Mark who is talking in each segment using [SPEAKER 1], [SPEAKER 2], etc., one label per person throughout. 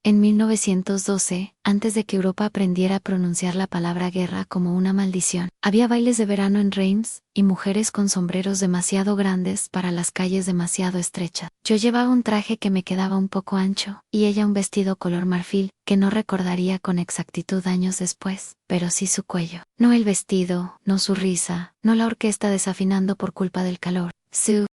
[SPEAKER 1] En 1912, antes de que Europa aprendiera a pronunciar la palabra guerra como una maldición, había bailes de verano en Reims, y mujeres con sombreros demasiado grandes para las calles demasiado estrechas. Yo llevaba un traje que me quedaba un poco ancho, y ella un vestido color marfil, que no recordaría con exactitud años después, pero sí su cuello. No el vestido, no su risa, no la orquesta desafinando por culpa del calor.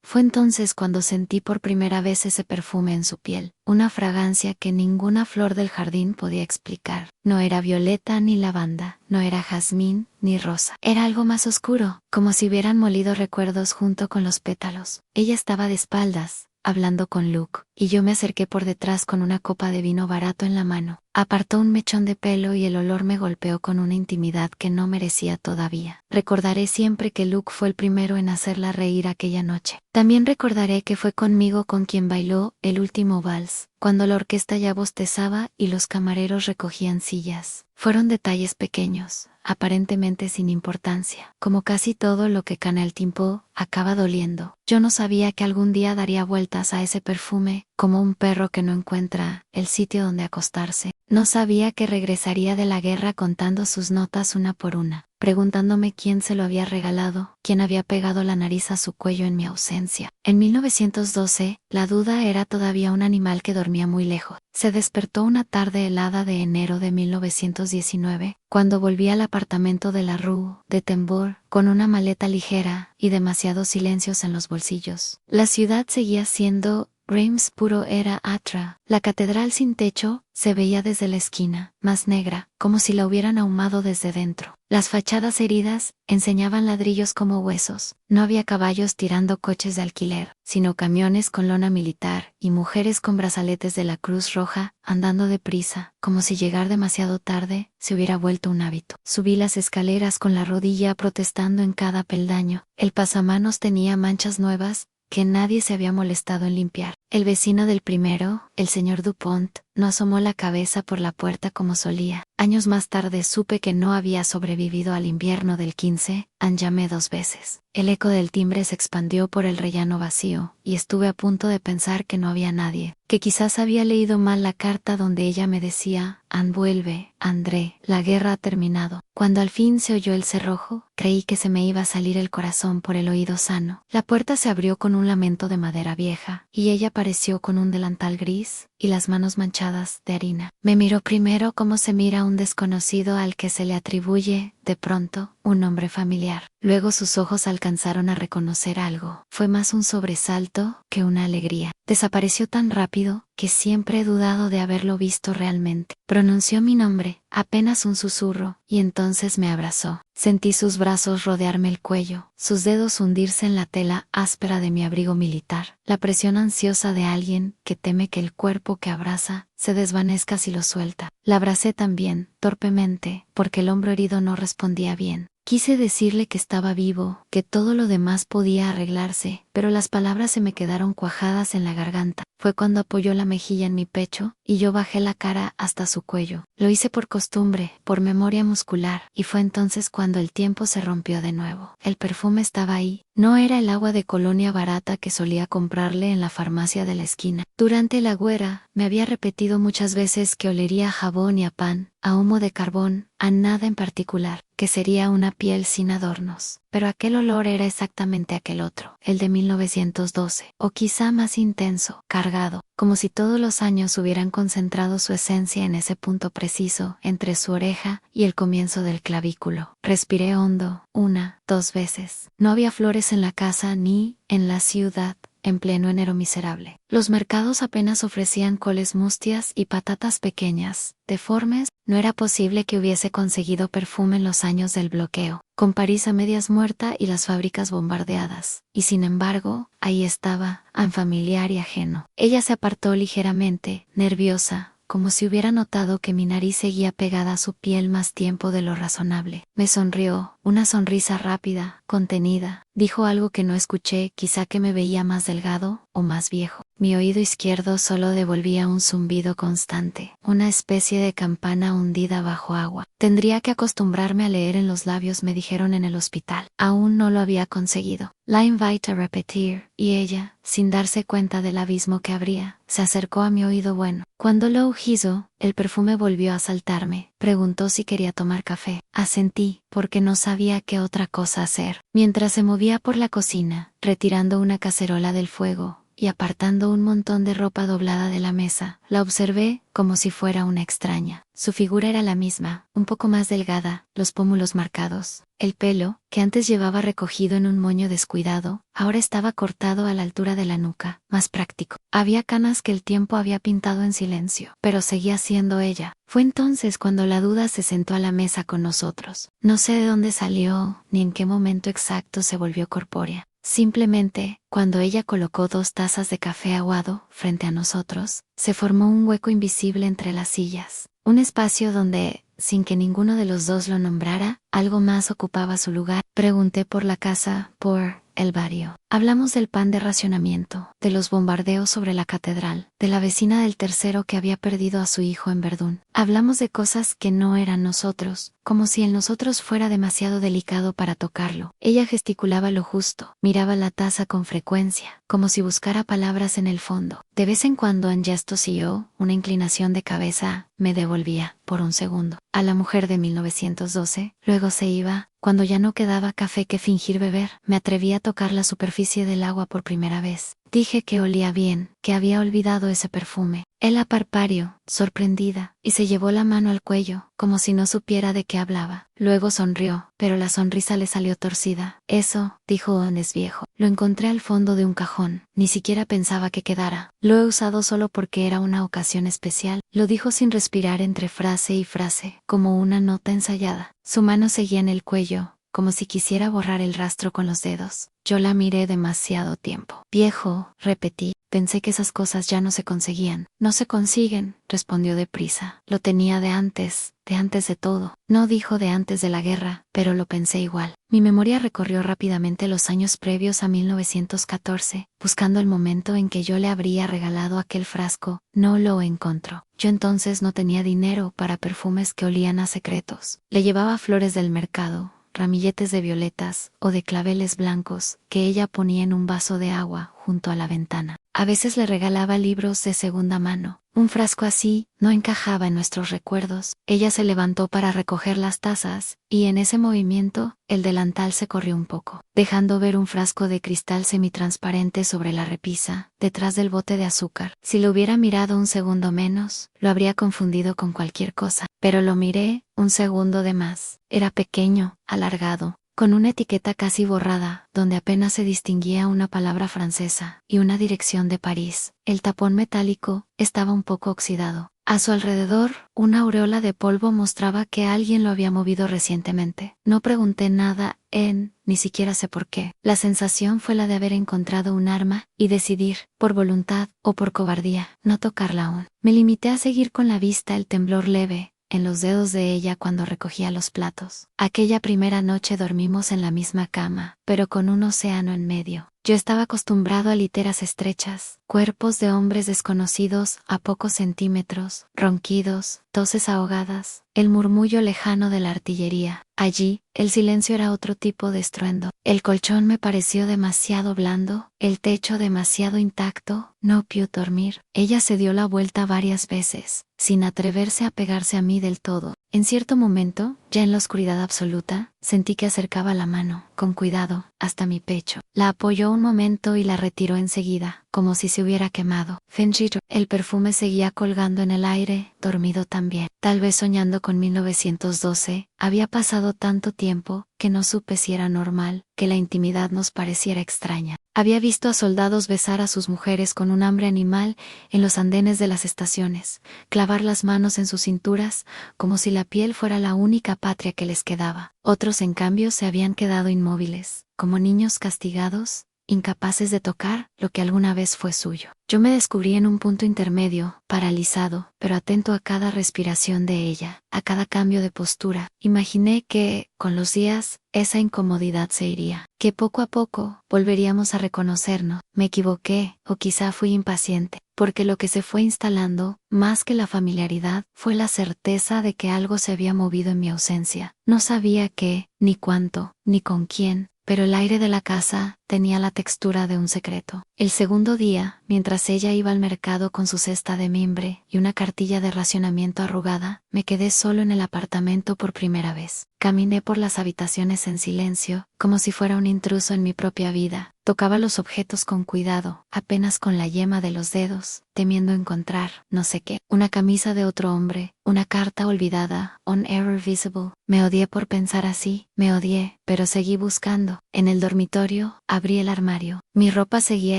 [SPEAKER 1] Fue entonces cuando sentí por primera vez ese perfume en su piel, una fragancia que ninguna flor del jardín podía explicar. No era violeta ni lavanda, no era jazmín ni rosa. Era algo más oscuro, como si hubieran molido recuerdos junto con los pétalos. Ella estaba de espaldas, hablando con Luke, y yo me acerqué por detrás con una copa de vino barato en la mano. Apartó un mechón de pelo y el olor me golpeó con una intimidad que no merecía todavía. Recordaré siempre que Luke fue el primero en hacerla reír aquella noche. También recordaré que fue conmigo con quien bailó el último vals, cuando la orquesta ya bostezaba y los camareros recogían sillas. Fueron detalles pequeños, aparentemente sin importancia. Como casi todo lo que cana el tiempo, acaba doliendo. Yo no sabía que algún día daría vueltas a ese perfume, como un perro que no encuentra el sitio donde acostarse. No sabía que regresaría de la guerra contando sus notas una por una, preguntándome quién se lo había regalado, quién había pegado la nariz a su cuello en mi ausencia. En 1912, la duda era todavía un animal que dormía muy lejos. Se despertó una tarde helada de enero de 1919, cuando volví al apartamento de la Rue de Tembour, con una maleta ligera y demasiados silencios en los bolsillos. La ciudad seguía siendo Reims puro, era Atra. La catedral sin techo se veía desde la esquina, más negra, como si la hubieran ahumado desde dentro. Las fachadas heridas enseñaban ladrillos como huesos. No había caballos tirando coches de alquiler, sino camiones con lona militar y mujeres con brazaletes de la Cruz Roja andando deprisa, como si llegar demasiado tarde se hubiera vuelto un hábito. Subí las escaleras con la rodilla protestando en cada peldaño. El pasamanos tenía manchas nuevas que nadie se había molestado en limpiar. El vecino del primero, el señor Dupont, no asomó la cabeza por la puerta como solía. Años más tarde supe que no había sobrevivido al invierno del 15, llamé 2 veces. El eco del timbre se expandió por el rellano vacío, y estuve a punto de pensar que no había nadie, que quizás había leído mal la carta donde ella me decía: «Anne, vuelve, André, la guerra ha terminado». Cuando al fin se oyó el cerrojo, creí que se me iba a salir el corazón por el oído sano. La puerta se abrió con un lamento de madera vieja, y ella apareció con un delantal gris y las manos manchadas de harina. Me miró primero como se mira a un desconocido al que se le atribuye, de pronto, un nombre familiar. Luego sus ojos alcanzaron a reconocer algo. Fue más un sobresalto que una alegría. Desapareció tan rápido que siempre he dudado de haberlo visto realmente. Pronunció mi nombre, apenas un susurro, y entonces me abrazó. Sentí sus brazos rodearme el cuello, sus dedos hundirse en la tela áspera de mi abrigo militar. La presión ansiosa de alguien que teme que el cuerpo que abraza se desvanezca si lo suelta. La abracé también, torpemente, porque el hombro herido no respondía bien. Quise decirle que estaba vivo, que todo lo demás podía arreglarse, pero las palabras se me quedaron cuajadas en la garganta. Fue cuando apoyó la mejilla en mi pecho, y yo bajé la cara hasta su cuello. Lo hice por costumbre, por memoria muscular, y fue entonces cuando el tiempo se rompió de nuevo. El perfume estaba ahí. No era el agua de colonia barata que solía comprarle en la farmacia de la esquina. Durante la güera, me había repetido muchas veces que olería a jabón y a pan, a humo de carbón, a nada en particular, que sería una piel sin adornos. Pero aquel olor era exactamente aquel otro, el de 1912, o quizá más intenso, cargado, como si todos los años hubieran concentrado su esencia en ese punto preciso, entre su oreja y el comienzo del clavículo. Respiré hondo, 1, 2 veces. No había flores en la casa ni en la ciudad, en pleno enero miserable. Los mercados apenas ofrecían coles mustias y patatas pequeñas, deformes. No era posible que hubiese conseguido perfume en los años del bloqueo, con París a medias muerta y las fábricas bombardeadas. Y sin embargo, ahí estaba, familiar y ajeno. Ella se apartó ligeramente, nerviosa, como si hubiera notado que mi nariz seguía pegada a su piel más tiempo de lo razonable. Me sonrió, una sonrisa rápida, contenida. Dijo algo que no escuché, quizá que me veía más delgado o más viejo. Mi oído izquierdo solo devolvía un zumbido constante, una especie de campana hundida bajo agua. Tendría que acostumbrarme a leer en los labios, me dijeron en el hospital. Aún no lo había conseguido. La invité a repetir, y ella, sin darse cuenta del abismo que habría, se acercó a mi oído bueno. Cuando lo hizo, el perfume volvió a asaltarme. Preguntó si quería tomar café. Asentí, porque no sabía qué otra cosa hacer. Mientras se movía por la cocina, retirando una cacerola del fuego y apartando un montón de ropa doblada de la mesa, la observé como si fuera una extraña. Su figura era la misma, un poco más delgada, los pómulos marcados. El pelo, que antes llevaba recogido en un moño descuidado, ahora estaba cortado a la altura de la nuca, más práctico. Había canas que el tiempo había pintado en silencio, pero seguía siendo ella. Fue entonces cuando la duda se sentó a la mesa con nosotros. No sé de dónde salió, ni en qué momento exacto se volvió corpórea. Simplemente, cuando ella colocó 2 tazas de café aguado frente a nosotros, se formó un hueco invisible entre las sillas. Un espacio donde, sin que ninguno de los dos lo nombrara, algo más ocupaba su lugar. Pregunté por la casa, por el barrio. Hablamos del pan de racionamiento, de los bombardeos sobre la catedral, de la vecina del tercero que había perdido a su hijo en Verdún. Hablamos de cosas que no eran nosotros, como si el nosotros fuera demasiado delicado para tocarlo. Ella gesticulaba lo justo, miraba la taza con frecuencia, como si buscara palabras en el fondo. De vez en cuando en gestos y yo, una inclinación de cabeza, me devolvía, por un segundo, a la mujer de 1912, luego se iba. Cuando ya no quedaba café que fingir beber, me atreví a tocar la superficie del agua por primera vez. Dije que olía bien, que había olvidado ese perfume. Él aparpario, sorprendida, y se llevó la mano al cuello, como si no supiera de qué hablaba. Luego sonrió, pero la sonrisa le salió torcida. Eso, dijo Don es viejo. Lo encontré al fondo de un cajón. Ni siquiera pensaba que quedara. Lo he usado solo porque era una ocasión especial. Lo dijo sin respirar entre frase y frase, como una nota ensayada. Su mano seguía en el cuello, como si quisiera borrar el rastro con los dedos. Yo la miré demasiado tiempo. Viejo, repetí. Pensé que esas cosas ya no se conseguían. No se consiguen, respondió deprisa. Lo tenía de antes de todo. No dijo de antes de la guerra, pero lo pensé igual. Mi memoria recorrió rápidamente los años previos a 1914, buscando el momento en que yo le habría regalado aquel frasco. No lo encontró. Yo entonces no tenía dinero para perfumes que olían a secretos. Le llevaba flores del mercado, ramilletes de violetas o de claveles blancos que ella ponía en un vaso de agua junto a la ventana. A veces le regalaba libros de segunda mano. Un frasco así no encajaba en nuestros recuerdos. Ella se levantó para recoger las tazas, y en ese movimiento, el delantal se corrió un poco, dejando ver un frasco de cristal semitransparente sobre la repisa, detrás del bote de azúcar. Si lo hubiera mirado un segundo menos, lo habría confundido con cualquier cosa. Pero lo miré un segundo de más. Era pequeño, alargado, con una etiqueta casi borrada, donde apenas se distinguía una palabra francesa y una dirección de París. El tapón metálico estaba un poco oxidado. A su alrededor, una aureola de polvo mostraba que alguien lo había movido recientemente. No pregunté nada, ni siquiera sé por qué. La sensación fue la de haber encontrado un arma y decidir, por voluntad o por cobardía, no tocarla aún. Me limité a seguir con la vista el temblor leve en los dedos de ella cuando recogía los platos. Aquella primera noche dormimos en la misma cama, pero con un océano en medio. Yo estaba acostumbrado a literas estrechas, cuerpos de hombres desconocidos a pocos centímetros, ronquidos, toses ahogadas, el murmullo lejano de la artillería. Allí, el silencio era otro tipo de estruendo. El colchón me pareció demasiado blando, el techo demasiado intacto. No pude dormir. Ella se dio la vuelta varias veces, sin atreverse a pegarse a mí del todo. En cierto momento, ya en la oscuridad absoluta, sentí que acercaba la mano, con cuidado, hasta mi pecho. La apoyó un momento y la retiró enseguida, como si se hubiera quemado. Fenchito, el perfume seguía colgando en el aire, dormido también. Tal vez soñando con 1912, había pasado tanto tiempo, que no supe si era normal, que la intimidad nos pareciera extraña. Había visto a soldados besar a sus mujeres con un hambre animal en los andenes de las estaciones, clavar las manos en sus cinturas, como si la piel fuera la única patria que les quedaba. Otros, en cambio, se habían quedado inmóviles, como niños castigados, incapaces de tocar lo que alguna vez fue suyo. Yo me descubrí en un punto intermedio, paralizado, pero atento a cada respiración de ella, a cada cambio de postura. Imaginé que, con los días, esa incomodidad se iría, que poco a poco volveríamos a reconocernos. Me equivoqué, o quizá fui impaciente, porque lo que se fue instalando, más que la familiaridad, fue la certeza de que algo se había movido en mi ausencia. No sabía qué, ni cuánto, ni con quién, pero el aire de la casa tenía la textura de un secreto. El segundo día, mientras ella iba al mercado con su cesta de mimbre y una cartilla de racionamiento arrugada, me quedé solo en el apartamento por primera vez. Caminé por las habitaciones en silencio, como si fuera un intruso en mi propia vida. Tocaba los objetos con cuidado, apenas con la yema de los dedos, temiendo encontrar, no sé qué, una camisa de otro hombre, una carta olvidada, on error visible. Me odié por pensar así, me odié, pero seguí buscando. En el dormitorio, abrí el armario. Mi ropa seguía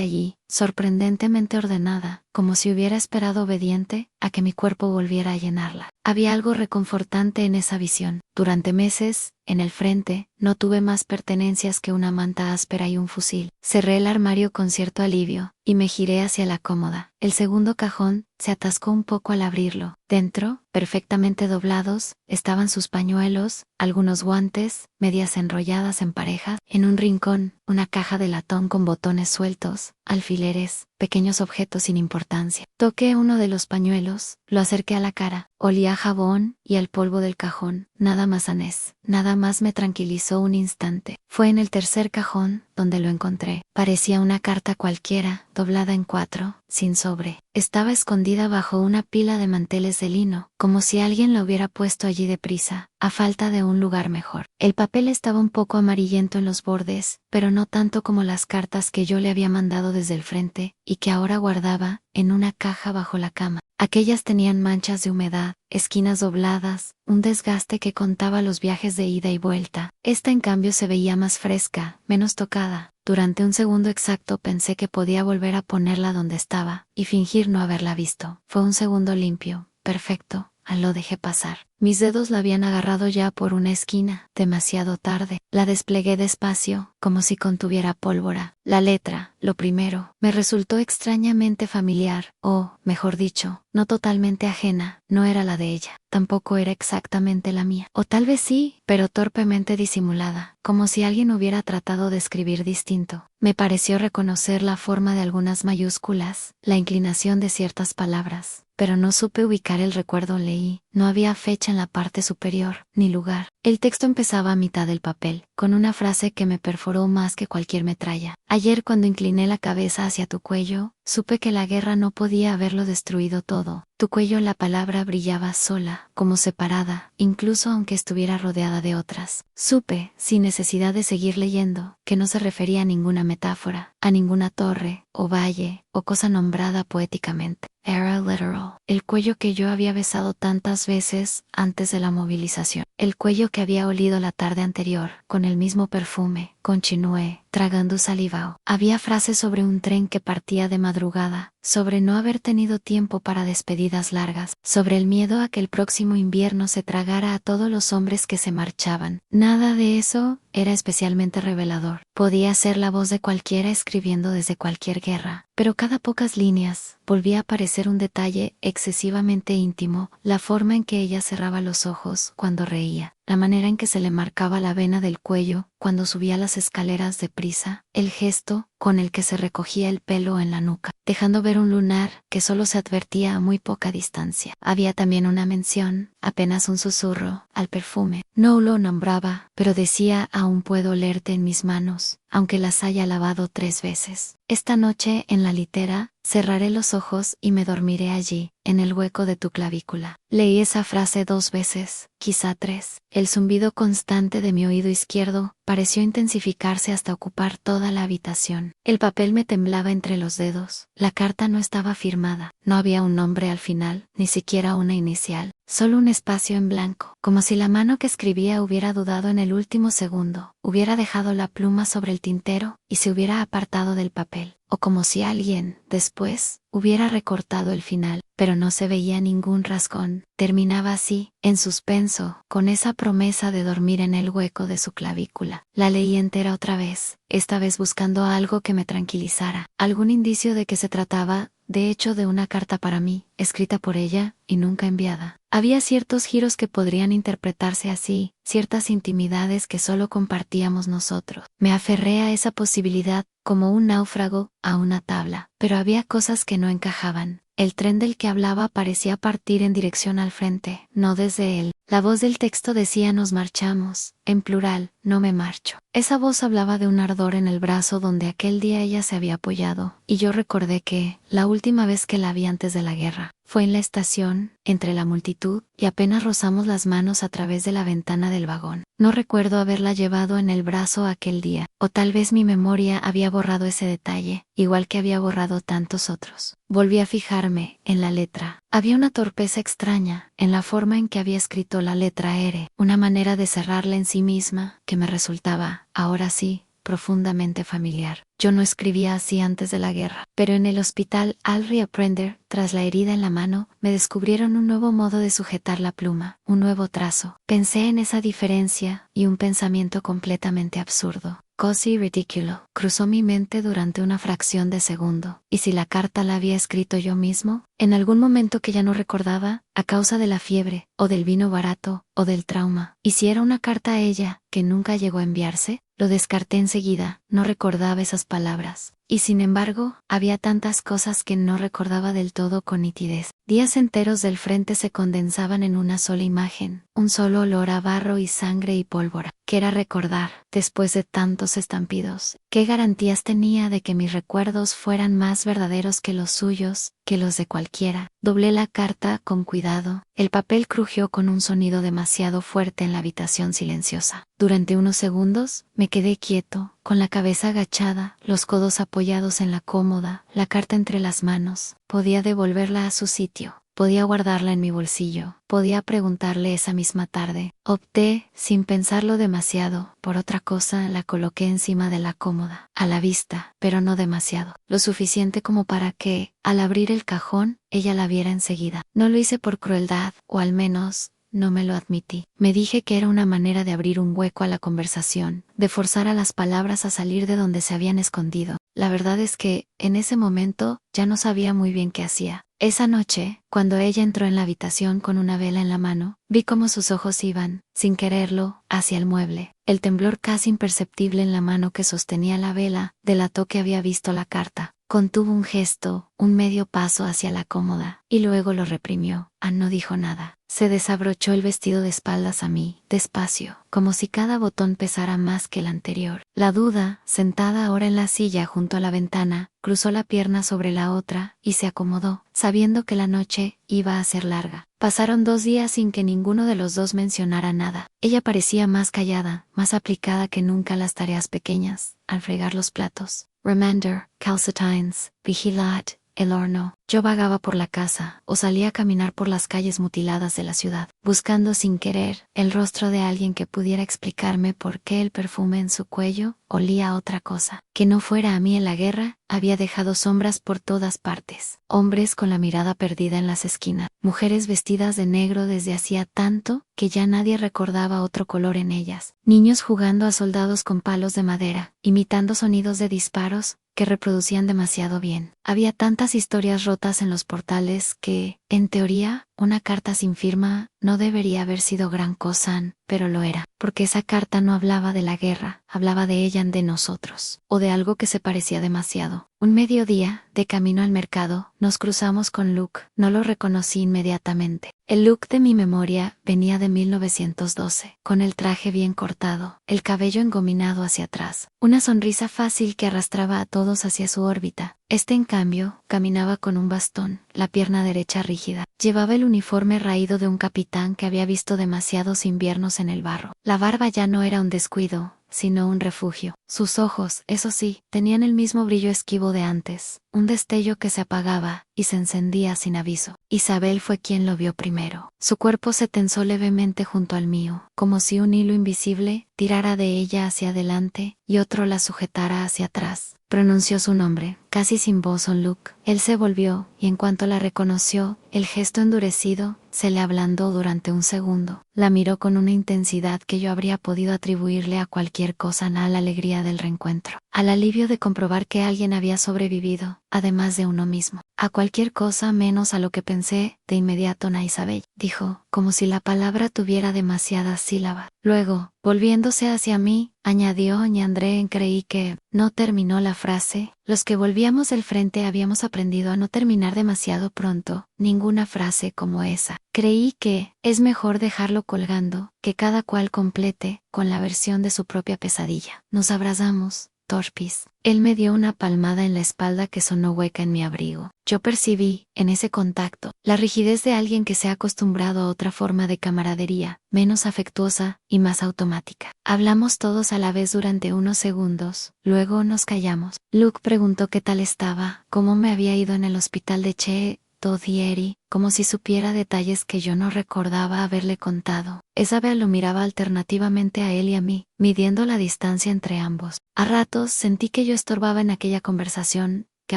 [SPEAKER 1] allí, sorprendentemente ordenada, como si hubiera esperado obediente a que mi cuerpo volviera a llenarla. Había algo reconfortante en esa visión. Durante meses, en el frente, no tuve más pertenencias que una manta áspera y un fusil. Cerré el armario con cierto alivio, y me giré hacia la cómoda. El segundo cajón se atascó un poco al abrirlo. Dentro, perfectamente doblados, estaban sus pañuelos, algunos guantes, medias enrolladas en parejas. En un rincón, una caja de latón con botones sueltos, alfileres, pequeños objetos sin importancia. Toqué uno de los pañuelos, lo acerqué a la cara. Olía a jabón y al polvo del cajón. Nada más anés. Nada más me tranquilizó un instante. Fue en el tercer cajón donde lo encontré. Parecía una carta cualquiera, doblada en 4, sin sobre. Estaba escondida bajo una pila de manteles de lino, como si alguien la hubiera puesto allí deprisa, a falta de un lugar mejor. El papel estaba un poco amarillento en los bordes, pero no tanto como las cartas que yo le había mandado desde el frente, y que ahora guardaba en una caja bajo la cama. Aquellas tenían manchas de humedad, esquinas dobladas, un desgaste que contaba los viajes de ida y vuelta. Esta en cambio se veía más fresca, menos tocada. Durante un segundo exacto pensé que podía volver a ponerla donde estaba, y fingir no haberla visto. Fue un segundo limpio, perfecto. Lo dejé pasar. Mis dedos la habían agarrado ya por una esquina, demasiado tarde. La desplegué despacio, como si contuviera pólvora. La letra, lo primero, me resultó extrañamente familiar, o, mejor dicho, no totalmente ajena. No era la de ella. Tampoco era exactamente la mía. O tal vez sí, pero torpemente disimulada, como si alguien hubiera tratado de escribir distinto. Me pareció reconocer la forma de algunas mayúsculas, la inclinación de ciertas palabras, pero no supe ubicar el recuerdo. Leí, no había fecha en la parte superior, ni lugar. El texto empezaba a mitad del papel, con una frase que me perforó más que cualquier metralla. Ayer, cuando incliné la cabeza hacia tu cuello, supe que la guerra no podía haberlo destruido todo. Tu cuello, la palabra brillaba sola, como separada, incluso aunque estuviera rodeada de otras. Supe, sin necesidad de seguir leyendo, que no se refería a ninguna metáfora, a ninguna torre, o valle, o cosa nombrada poéticamente. Era literal. El cuello que yo había besado tantas veces antes de la movilización. El cuello que había olido la tarde anterior, con el mismo perfume. Continué, tragando saliva. Había frases sobre un tren que partía de madrugada, sobre no haber tenido tiempo para despedidas largas, sobre el miedo a que el próximo invierno se tragara a todos los hombres que se marchaban. Nada de eso era especialmente revelador. Podía ser la voz de cualquiera escribiendo desde cualquier guerra, pero cada pocas líneas volvía a aparecer un detalle excesivamente íntimo, la forma en que ella cerraba los ojos cuando reía, la manera en que se le marcaba la vena del cuello cuando subía las escaleras deprisa, el gesto con el que se recogía el pelo en la nuca, dejando ver un lunar que solo se advertía a muy poca distancia. Había también una mención, apenas un susurro, al perfume. No lo nombraba, pero decía: aún puedo olerte en mis manos, aunque las haya lavado 3 veces. Esta noche, en la litera, cerraré los ojos y me dormiré allí, en el hueco de tu clavícula. Leí esa frase 2 veces, quizá 3. El zumbido constante de mi oído izquierdo pareció intensificarse hasta ocupar toda la habitación. El papel me temblaba entre los dedos. La carta no estaba firmada. No había un nombre al final, ni siquiera una inicial. solo un espacio en blanco, como si la mano que escribía hubiera dudado en el último segundo, hubiera dejado la pluma sobre el tintero y se hubiera apartado del papel, o como si alguien, después, hubiera recortado el final, pero no se veía ningún rasgón. Terminaba así, en suspenso, con esa promesa de dormir en el hueco de su clavícula. La leí entera otra vez, esta vez buscando algo que me tranquilizara, algún indicio de que se trataba, de hecho, de una carta para mí, escrita por ella y nunca enviada. Había ciertos giros que podrían interpretarse así, ciertas intimidades que solo compartíamos nosotros. Me aferré a esa posibilidad, como un náufrago, a una tabla, pero había cosas que no encajaban. El tren del que hablaba parecía partir en dirección al frente, no desde él. La voz del texto decía nos marchamos, en plural, no me marcho. Esa voz hablaba de un ardor en el brazo donde aquel día ella se había apoyado, y yo recordé que, la última vez que la vi antes de la guerra, fue en la estación, entre la multitud, y apenas rozamos las manos a través de la ventana del vagón. No recuerdo haberla llevado en el brazo aquel día, o tal vez mi memoria había borrado ese detalle, igual que había borrado tantos otros. Volví a fijarme en la letra. Había una torpeza extraña en la forma en que había escrito la letra R, una manera de cerrarla en sí misma que me resultaba, ahora sí, profundamente familiar. Yo no escribía así antes de la guerra, pero en el hospital al reaprender, tras la herida en la mano, me descubrieron un nuevo modo de sujetar la pluma, un nuevo trazo. Pensé en esa diferencia, y un pensamiento completamente absurdo, casi ridículo, cruzó mi mente durante una fracción de segundo. ¿Y si la carta la había escrito yo mismo? En algún momento que ya no recordaba, a causa de la fiebre, o del vino barato, o del trauma. ¿Y si era una carta a ella, que nunca llegó a enviarse? Lo descarté enseguida, no recordaba esas palabras. Y sin embargo, había tantas cosas que no recordaba del todo con nitidez. Días enteros del frente se condensaban en una sola imagen, un solo olor a barro y sangre y pólvora. ¿Qué era recordar, después de tantos estampidos? ¿Qué garantías tenía de que mis recuerdos fueran más verdaderos que los suyos, que los de cualquiera? Doblé la carta con cuidado. El papel crujió con un sonido demasiado fuerte en la habitación silenciosa. Durante unos segundos, me quedé quieto, con la cabeza agachada, los codos apoyados en la cómoda, la carta entre las manos. Podía devolverla a su sitio. Podía guardarla en mi bolsillo, podía preguntarle esa misma tarde. Opté, sin pensarlo demasiado, por otra cosa. La coloqué encima de la cómoda, a la vista, pero no demasiado. Lo suficiente como para que, al abrir el cajón, ella la viera enseguida. No lo hice por crueldad, o al menos, no me lo admití. Me dije que era una manera de abrir un hueco a la conversación, de forzar a las palabras a salir de donde se habían escondido. La verdad es que, en ese momento, ya no sabía muy bien qué hacía. Esa noche, cuando ella entró en la habitación con una vela en la mano, vi cómo sus ojos iban, sin quererlo, hacia el mueble. El temblor casi imperceptible en la mano que sostenía la vela delató que había visto la carta. Contuvo un gesto, un medio paso hacia la cómoda, y luego lo reprimió. No dijo nada. Se desabrochó el vestido de espaldas a mí, despacio, como si cada botón pesara más que el anterior. La duda, sentada ahora en la silla junto a la ventana, cruzó la pierna sobre la otra, y se acomodó, sabiendo que la noche iba a ser larga. Pasaron 2 días sin que ninguno de los dos mencionara nada. Ella parecía más callada, más aplicada que nunca a las tareas pequeñas, al fregar los platos. Remander, calcetines, vigilat, el horno. Yo vagaba por la casa, o salía a caminar por las calles mutiladas de la ciudad, buscando sin querer el rostro de alguien que pudiera explicarme por qué el perfume en su cuello olía a otra cosa. Que no fuera a mí. En la guerra, había dejado sombras por todas partes. Hombres con la mirada perdida en las esquinas, mujeres vestidas de negro desde hacía tanto que ya nadie recordaba otro color en ellas, niños jugando a soldados con palos de madera, imitando sonidos de disparos que reproducían demasiado bien. Había tantas historias rotas en los portales que, en teoría, una carta sin firma no debería haber sido gran cosa, pero lo era, porque esa carta no hablaba de la guerra, hablaba de ella, de nosotros, o de algo que se parecía demasiado. Un mediodía, de camino al mercado, nos cruzamos con Luke. No lo reconocí inmediatamente. El Luke de mi memoria venía de 1912, con el traje bien cortado, el cabello engominado hacia atrás, una sonrisa fácil que arrastraba a todos hacia su órbita. En cambio, caminaba con un bastón, la pierna derecha rígida. Llevaba el uniforme raído de un capitán que había visto demasiados inviernos en el barro. La barba ya no era un descuido, sino un refugio. Sus ojos, eso sí, tenían el mismo brillo esquivo de antes, un destello que se apagaba y se encendía sin aviso. Isabel fue quien lo vio primero. Su cuerpo se tensó levemente junto al mío, como si un hilo invisible tirara de ella hacia adelante y otro la sujetara hacia atrás. Pronunció su nombre, casi sin voz, Son Luke. Él se volvió, y en cuanto la reconoció, el gesto endurecido se le ablandó durante un segundo. La miró con una intensidad que yo habría podido atribuirle a cualquier cosa, a la alegría del reencuentro, al alivio de comprobar que alguien había sobrevivido, además de uno mismo, a cualquier cosa menos a lo que pensé de inmediato. Na Isabel, dijo, como si la palabra tuviera demasiadas sílabas. Luego, volviéndose hacia mí, añadió, Ñandré, creí que... No terminó la frase. Los que volvíamos del frente habíamos aprendido a no terminar demasiado pronto ninguna frase como esa. Creí que es mejor dejarlo colgando, que cada cual complete con la versión de su propia pesadilla. Nos abrazamos, torpis. Él me dio una palmada en la espalda que sonó hueca en mi abrigo. Yo percibí, en ese contacto, la rigidez de alguien que se ha acostumbrado a otra forma de camaradería, menos afectuosa y más automática. Hablamos todos a la vez durante unos segundos, luego nos callamos. Luke preguntó qué tal estaba, cómo me había ido en el hospital de Che Todieri, como si supiera detalles que yo no recordaba haberle contado. Isabel lo miraba alternativamente a él y a mí, midiendo la distancia entre ambos. A ratos sentí que yo estorbaba en aquella conversación, que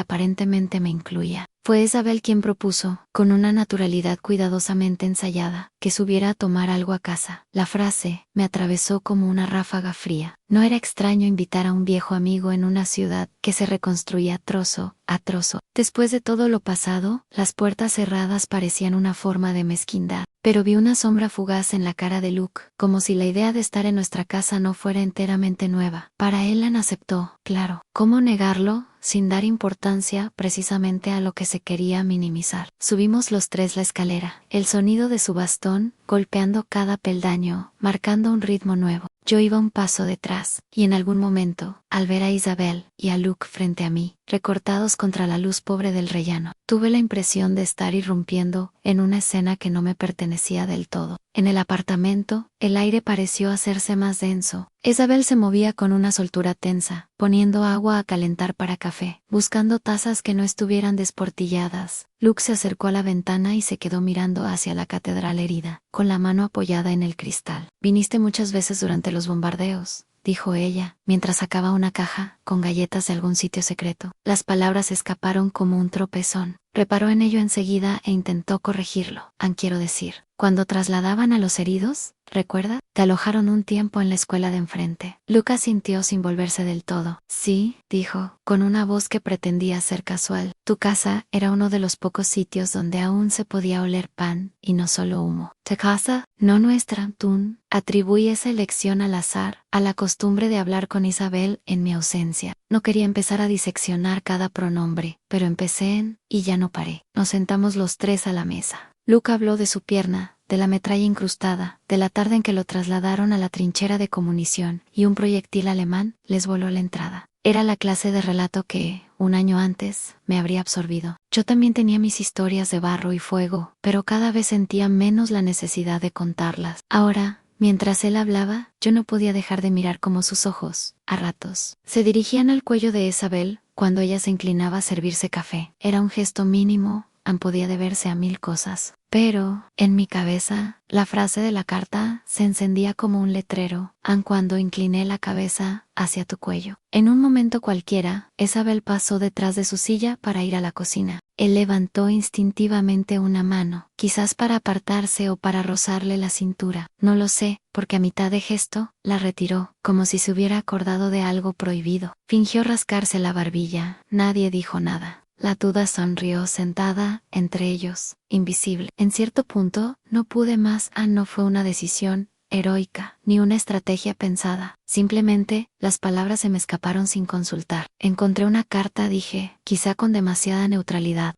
[SPEAKER 1] aparentemente me incluía. Fue Isabel quien propuso, con una naturalidad cuidadosamente ensayada, que subiera a tomar algo a casa. La frase me atravesó como una ráfaga fría. No era extraño invitar a un viejo amigo en una ciudad que se reconstruía trozo a trozo. Después de todo lo pasado, las puertas cerradas parecían una forma de mezquindad. Pero vi una sombra fugaz en la cara de Luke, como si la idea de estar en nuestra casa no fuera enteramente nueva. Para él la aceptó, claro. ¿Cómo negarlo? Sin dar importancia precisamente a lo que se quería minimizar. Subimos los tres la escalera, el sonido de su bastón, golpeando cada peldaño, marcando un ritmo nuevo. Yo iba un paso detrás, y en algún momento, al ver a Isabel y a Luke frente a mí, recortados contra la luz pobre del rellano, tuve la impresión de estar irrumpiendo en una escena que no me pertenecía del todo. En el apartamento, el aire pareció hacerse más denso. Isabel se movía con una soltura tensa, poniendo agua a calentar para café, buscando tazas que no estuvieran desportilladas. Luke se acercó a la ventana y se quedó mirando hacia la catedral herida, con la mano apoyada en el cristal. «Viniste muchas veces durante los bombardeos», dijo ella, mientras sacaba una caja con galletas de algún sitio secreto. Las palabras escaparon como un tropezón. Reparó en ello enseguida e intentó corregirlo. Quiero decir, cuando trasladaban a los heridos, ¿recuerda? Te alojaron un tiempo en la escuela de enfrente. Lucas sintió sin volverse del todo. Sí, dijo, con una voz que pretendía ser casual. Tu casa era uno de los pocos sitios donde aún se podía oler pan, y no solo humo. Tu casa, no nuestra, Tun. Atribuí esa elección al azar, a la costumbre de hablar con Isabel en mi ausencia. No quería empezar a diseccionar cada pronombre, pero empecé y ya no paré. Nos sentamos los tres a la mesa. Luke habló de su pierna, de la metralla incrustada, de la tarde en que lo trasladaron a la trinchera de comunición, y un proyectil alemán les voló la entrada. Era la clase de relato que, un año antes, me habría absorbido. Yo también tenía mis historias de barro y fuego, pero cada vez sentía menos la necesidad de contarlas. Ahora, mientras él hablaba, yo no podía dejar de mirar cómo sus ojos, a ratos, se dirigían al cuello de Isabel cuando ella se inclinaba a servirse café. Era un gesto mínimo, podía deberse a 1000 cosas. Pero, en mi cabeza, la frase de la carta se encendía como un letrero, aun cuando incliné la cabeza hacia tu cuello. En un momento cualquiera, Isabel pasó detrás de su silla para ir a la cocina. Él levantó instintivamente una mano, quizás para apartarse o para rozarle la cintura. No lo sé, porque a mitad de gesto, la retiró, como si se hubiera acordado de algo prohibido. Fingió rascarse la barbilla. Nadie dijo nada. La duda sonrió sentada entre ellos, invisible. En cierto punto, no pude más. No fue una decisión heroica, ni una estrategia pensada. Simplemente, las palabras se me escaparon sin consultar. Encontré una carta, dije, quizá con demasiada neutralidad.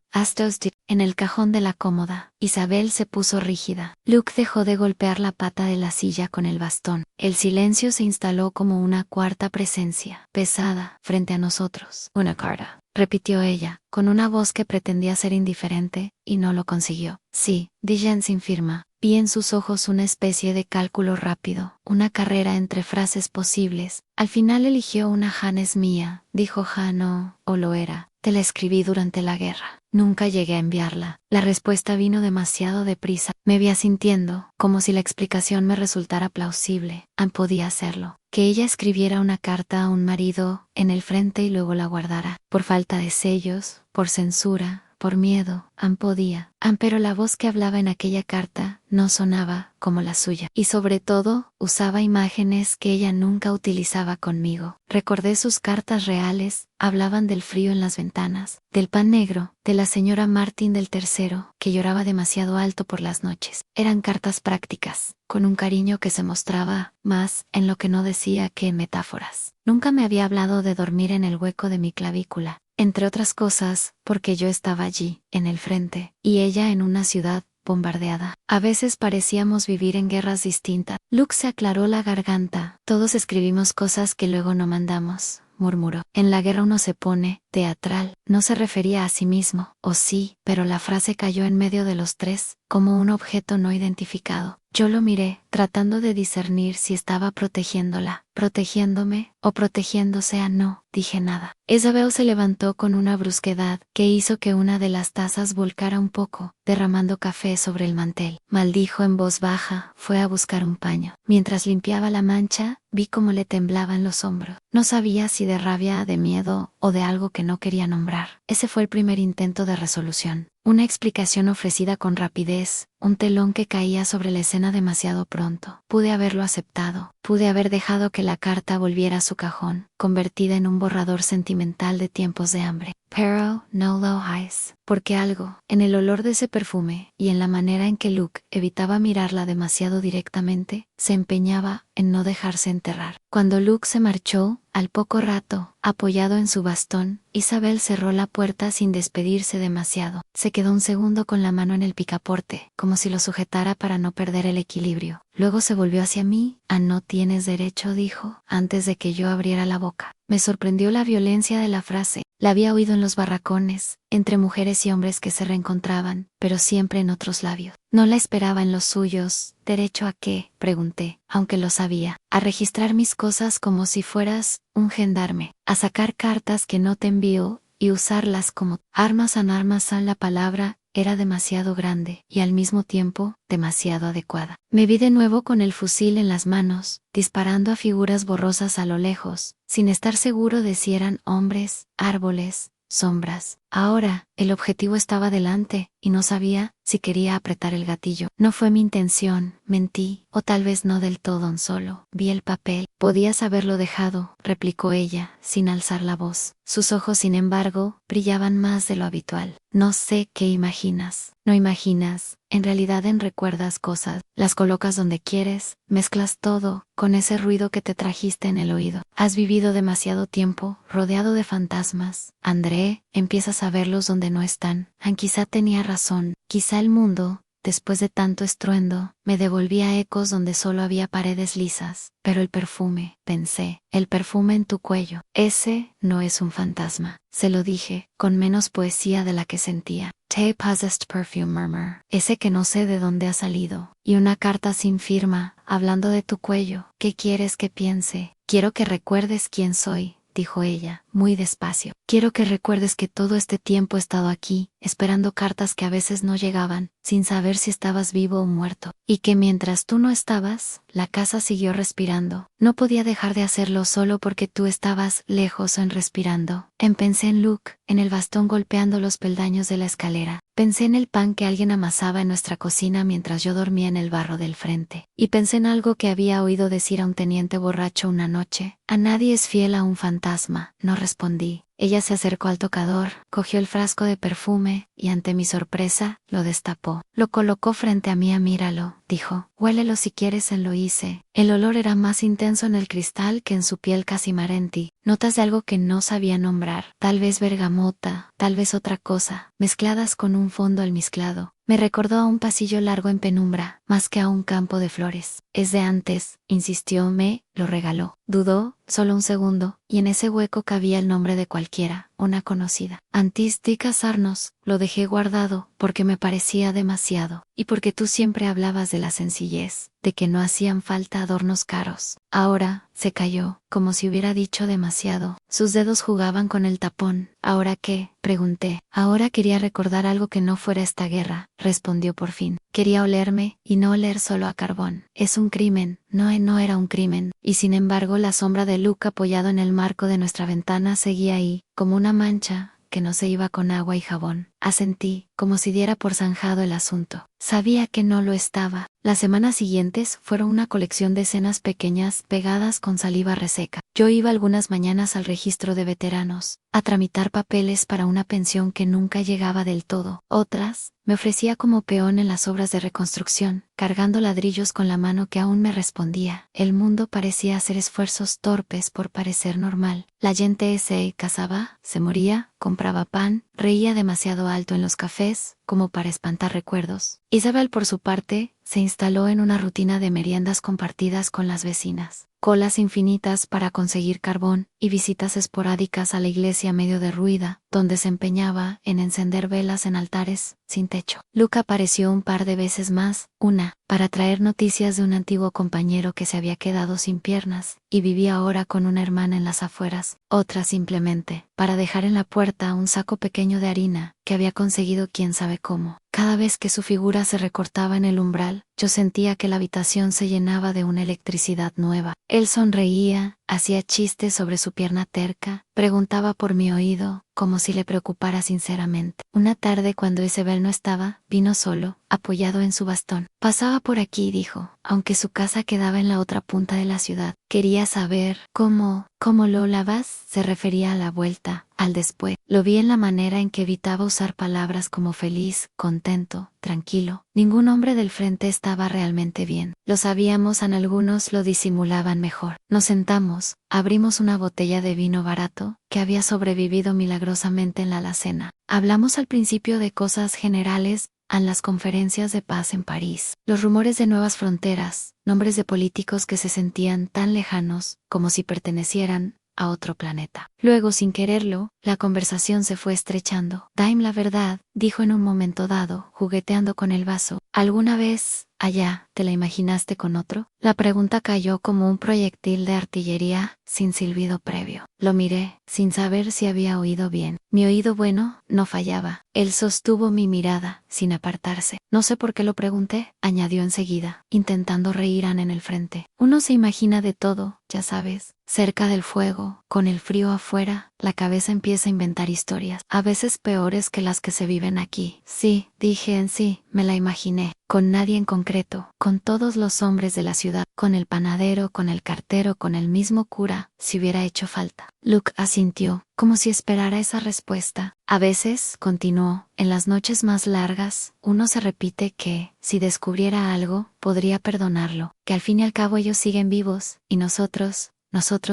[SPEAKER 1] En el cajón de la cómoda. Isabel se puso rígida. Luke dejó de golpear la pata de la silla con el bastón. El silencio se instaló como una cuarta presencia, pesada, frente a nosotros. Una carta, repitió ella, con una voz que pretendía ser indiferente, y no lo consiguió. Sí, dije sin firma. Vi en sus ojos una especie de cálculo rápido, una carrera entre frases posibles. Al final eligió una Han es mía, dijo Han o lo era. Te la escribí durante la guerra. Nunca llegué a enviarla. La respuesta vino demasiado deprisa. Me vi asintiendo, como si la explicación me resultara plausible. Ann podía hacerlo. Que ella escribiera una carta a un marido en el frente y luego la guardara. Por falta de sellos, por censura, por miedo, Ann podía. Pero la voz que hablaba en aquella carta no sonaba como la suya. Y sobre todo, usaba imágenes que ella nunca utilizaba conmigo. Recordé sus cartas reales, hablaban del frío en las ventanas, del pan negro, de la señora Martin del tercero, que lloraba demasiado alto por las noches. Eran cartas prácticas, con un cariño que se mostraba más en lo que no decía que en metáforas. Nunca me había hablado de dormir en el hueco de mi clavícula. Entre otras cosas, porque yo estaba allí, en el frente, y ella en una ciudad bombardeada. A veces parecíamos vivir en guerras distintas. Luke se aclaró la garganta. Todos escribimos cosas que luego no mandamos, murmuró. En la guerra uno se pone teatral. No se refería a sí mismo, o sí, pero la frase cayó en medio de los tres, como un objeto no identificado. Yo lo miré, tratando de discernir si estaba protegiéndola, protegiéndome, o protegiéndose a no. Dije nada. Isabel se levantó con una brusquedad que hizo que una de las tazas volcara un poco, derramando café sobre el mantel. Maldijo en voz baja, fue a buscar un paño. Mientras limpiaba la mancha, vi cómo le temblaban los hombros. No sabía si de rabia, de miedo, o de algo que no quería nombrar. Ese fue el primer intento de resolución. Una explicación ofrecida con rapidez, un telón que caía sobre la escena demasiado pronto. Pude haberlo aceptado, pude haber dejado que la carta volviera a su cajón, convertida en un borrador sentimental de tiempos de hambre. Pero no lo hice, porque algo, en el olor de ese perfume, y en la manera en que Luke evitaba mirarla demasiado directamente, se empeñaba en no dejarse enterrar. Cuando Luke se marchó, al poco rato, apoyado en su bastón, Isabel cerró la puerta sin despedirse demasiado. Se quedó un segundo con la mano en el picaporte, como si lo sujetara para no perder el equilibrio. Luego se volvió hacia mí. No tienes derecho, dijo, antes de que yo abriera la boca. Me sorprendió la violencia de la frase. La había oído en los barracones, entre mujeres y hombres que se reencontraban, pero siempre en otros labios. No la esperaba en los suyos. ¿Derecho a qué?, pregunté, aunque lo sabía. A registrar mis cosas como si fueras un gendarme, a sacar cartas que no te envío y usarlas como armas. La palabra era demasiado grande y al mismo tiempo demasiado adecuada. Me vi de nuevo con el fusil en las manos, disparando a figuras borrosas a lo lejos, sin estar seguro de si eran hombres, árboles, sombras. Ahora, el objetivo estaba delante, y no sabía si quería apretar el gatillo. No fue mi intención, mentí, o tal vez no del todo. Solo vi el papel. Podías haberlo dejado, replicó ella, sin alzar la voz. Sus ojos, sin embargo, brillaban más de lo habitual. No sé qué imaginas. No imaginas, en realidad recuerdas cosas, las colocas donde quieres, mezclas todo, con ese ruido que te trajiste en el oído. Has vivido demasiado tiempo, rodeado de fantasmas. André, empiezas a verlos donde no están. Quizá tenía razón, quizá el mundo, después de tanto estruendo, me devolvía ecos donde solo había paredes lisas. Pero el perfume, pensé, el perfume en tu cuello, ese no es un fantasma. Se lo dije, con menos poesía de la que sentía. Te possessed perfume murmur, ese que no sé de dónde ha salido. Y una carta sin firma, hablando de tu cuello. ¿Qué quieres que piense? Quiero que recuerdes quién soy, dijo ella, muy despacio. Quiero que recuerdes que todo este tiempo he estado aquí, esperando cartas que a veces no llegaban, sin saber si estabas vivo o muerto. Y que mientras tú no estabas, la casa siguió respirando. No podía dejar de hacerlo solo porque tú estabas lejos o respirando. Pensé en Luke, en el bastón golpeando los peldaños de la escalera. Pensé en el pan que alguien amasaba en nuestra cocina mientras yo dormía en el barro del frente. Y pensé en algo que había oído decir a un teniente borracho una noche. A nadie es fiel a un fantasma. No respondí. Ella se acercó al tocador, cogió el frasco de perfume, y ante mi sorpresa, lo destapó. Lo colocó frente a mí. Míralo, dijo. Huélelo si quieres. Lo hice. El olor era más intenso en el cristal que en su piel casi marenti. Notas de algo que no sabía nombrar. Tal vez bergamota, tal vez otra cosa, mezcladas con un fondo almizclado. Me recordó a un pasillo largo en penumbra, más que a un campo de flores. es de antes, insistió. Me lo regaló. Dudó, solo un segundo, y en ese hueco cabía el nombre de cualquiera, una conocida. Antes de casarnos, lo dejé guardado, porque me parecía demasiado, y porque tú siempre hablabas de la sencillez, de que no hacían falta adornos caros. Ahora, se calló, como si hubiera dicho demasiado. Sus dedos jugaban con el tapón. ¿Ahora qué?, pregunté. Ahora quería recordar algo que no fuera esta guerra, respondió por fin. Quería olerme, y no oler solo a carbón. Es un crimen. No era un crimen, y sin embargo la sombra de Luke apoyado en el marco de nuestra ventana seguía ahí, como una mancha que no se iba con agua y jabón. Asentí, como si diera por zanjado el asunto. Sabía que no lo estaba. Las semanas siguientes fueron una colección de escenas pequeñas pegadas con saliva reseca. Yo iba algunas mañanas al registro de veteranos, a tramitar papeles para una pensión que nunca llegaba del todo. Otras, me ofrecía como peón en las obras de reconstrucción, cargando ladrillos con la mano que aún me respondía. El mundo parecía hacer esfuerzos torpes por parecer normal. La gente se casaba, se moría, compraba pan, reía demasiado alto en los cafés, como para espantar recuerdos. Isabel, por su parte, se instaló en una rutina de meriendas compartidas con las vecinas. Colas infinitas para conseguir carbón, y visitas esporádicas a la iglesia medio derruida, donde se empeñaba en encender velas en altares sin techo. Luke apareció un par de veces más, una, para traer noticias de un antiguo compañero que se había quedado sin piernas, y vivía ahora con una hermana en las afueras, otra simplemente, para dejar en la puerta un saco pequeño de harina, que había conseguido quién sabe cómo. Cada vez que su figura se recortaba en el umbral, yo sentía que la habitación se llenaba de una electricidad nueva. Él sonreía, hacía chistes sobre su pierna terca, preguntaba por mi oído, como si le preocupara sinceramente. Una tarde cuando Isabel no estaba, vino solo, apoyado en su bastón. Pasaba por aquí, dijo, aunque su casa quedaba en la otra punta de la ciudad. Quería saber cómo lo lavas, se refería a la vuelta, al después. Lo vi en la manera en que evitaba usar palabras como feliz, contento, tranquilo. Ningún hombre del frente estaba realmente bien. Lo sabíamos, en algunos lo disimulaban mejor. Nos sentamos, abrimos una botella de vino barato, que había sobrevivido milagrosamente en la alacena. Hablamos al principio de cosas generales, en las conferencias de paz en París. Los rumores de nuevas fronteras, nombres de políticos que se sentían tan lejanos, como si pertenecieran a otro planeta. Luego, sin quererlo, la conversación se fue estrechando. Dime la verdad, dijo en un momento dado, jugueteando con el vaso. ¿Alguna vez, allá, te la imaginaste con otro? La pregunta cayó como un proyectil de artillería, sin silbido previo. Lo miré, sin saber si había oído bien. Mi oído bueno no fallaba. Él sostuvo mi mirada, sin apartarse. No sé por qué lo pregunté, añadió enseguida, intentando reír en el frente. Uno se imagina de todo, ya sabes. Cerca del fuego, con el frío afuera, la cabeza empieza a inventar historias, a veces peores que las que se viven aquí. Sí, dije en sí, me la imaginé, con nadie en concreto, con todos los hombres de la ciudad, con el panadero, con el cartero, con el mismo cura, si hubiera hecho falta. Luke asintió, como si esperara esa respuesta. A veces, continuó, en las noches más largas, uno se repite que, si descubriera algo, podría perdonarlo, que al fin y al cabo ellos siguen vivos, y nosotros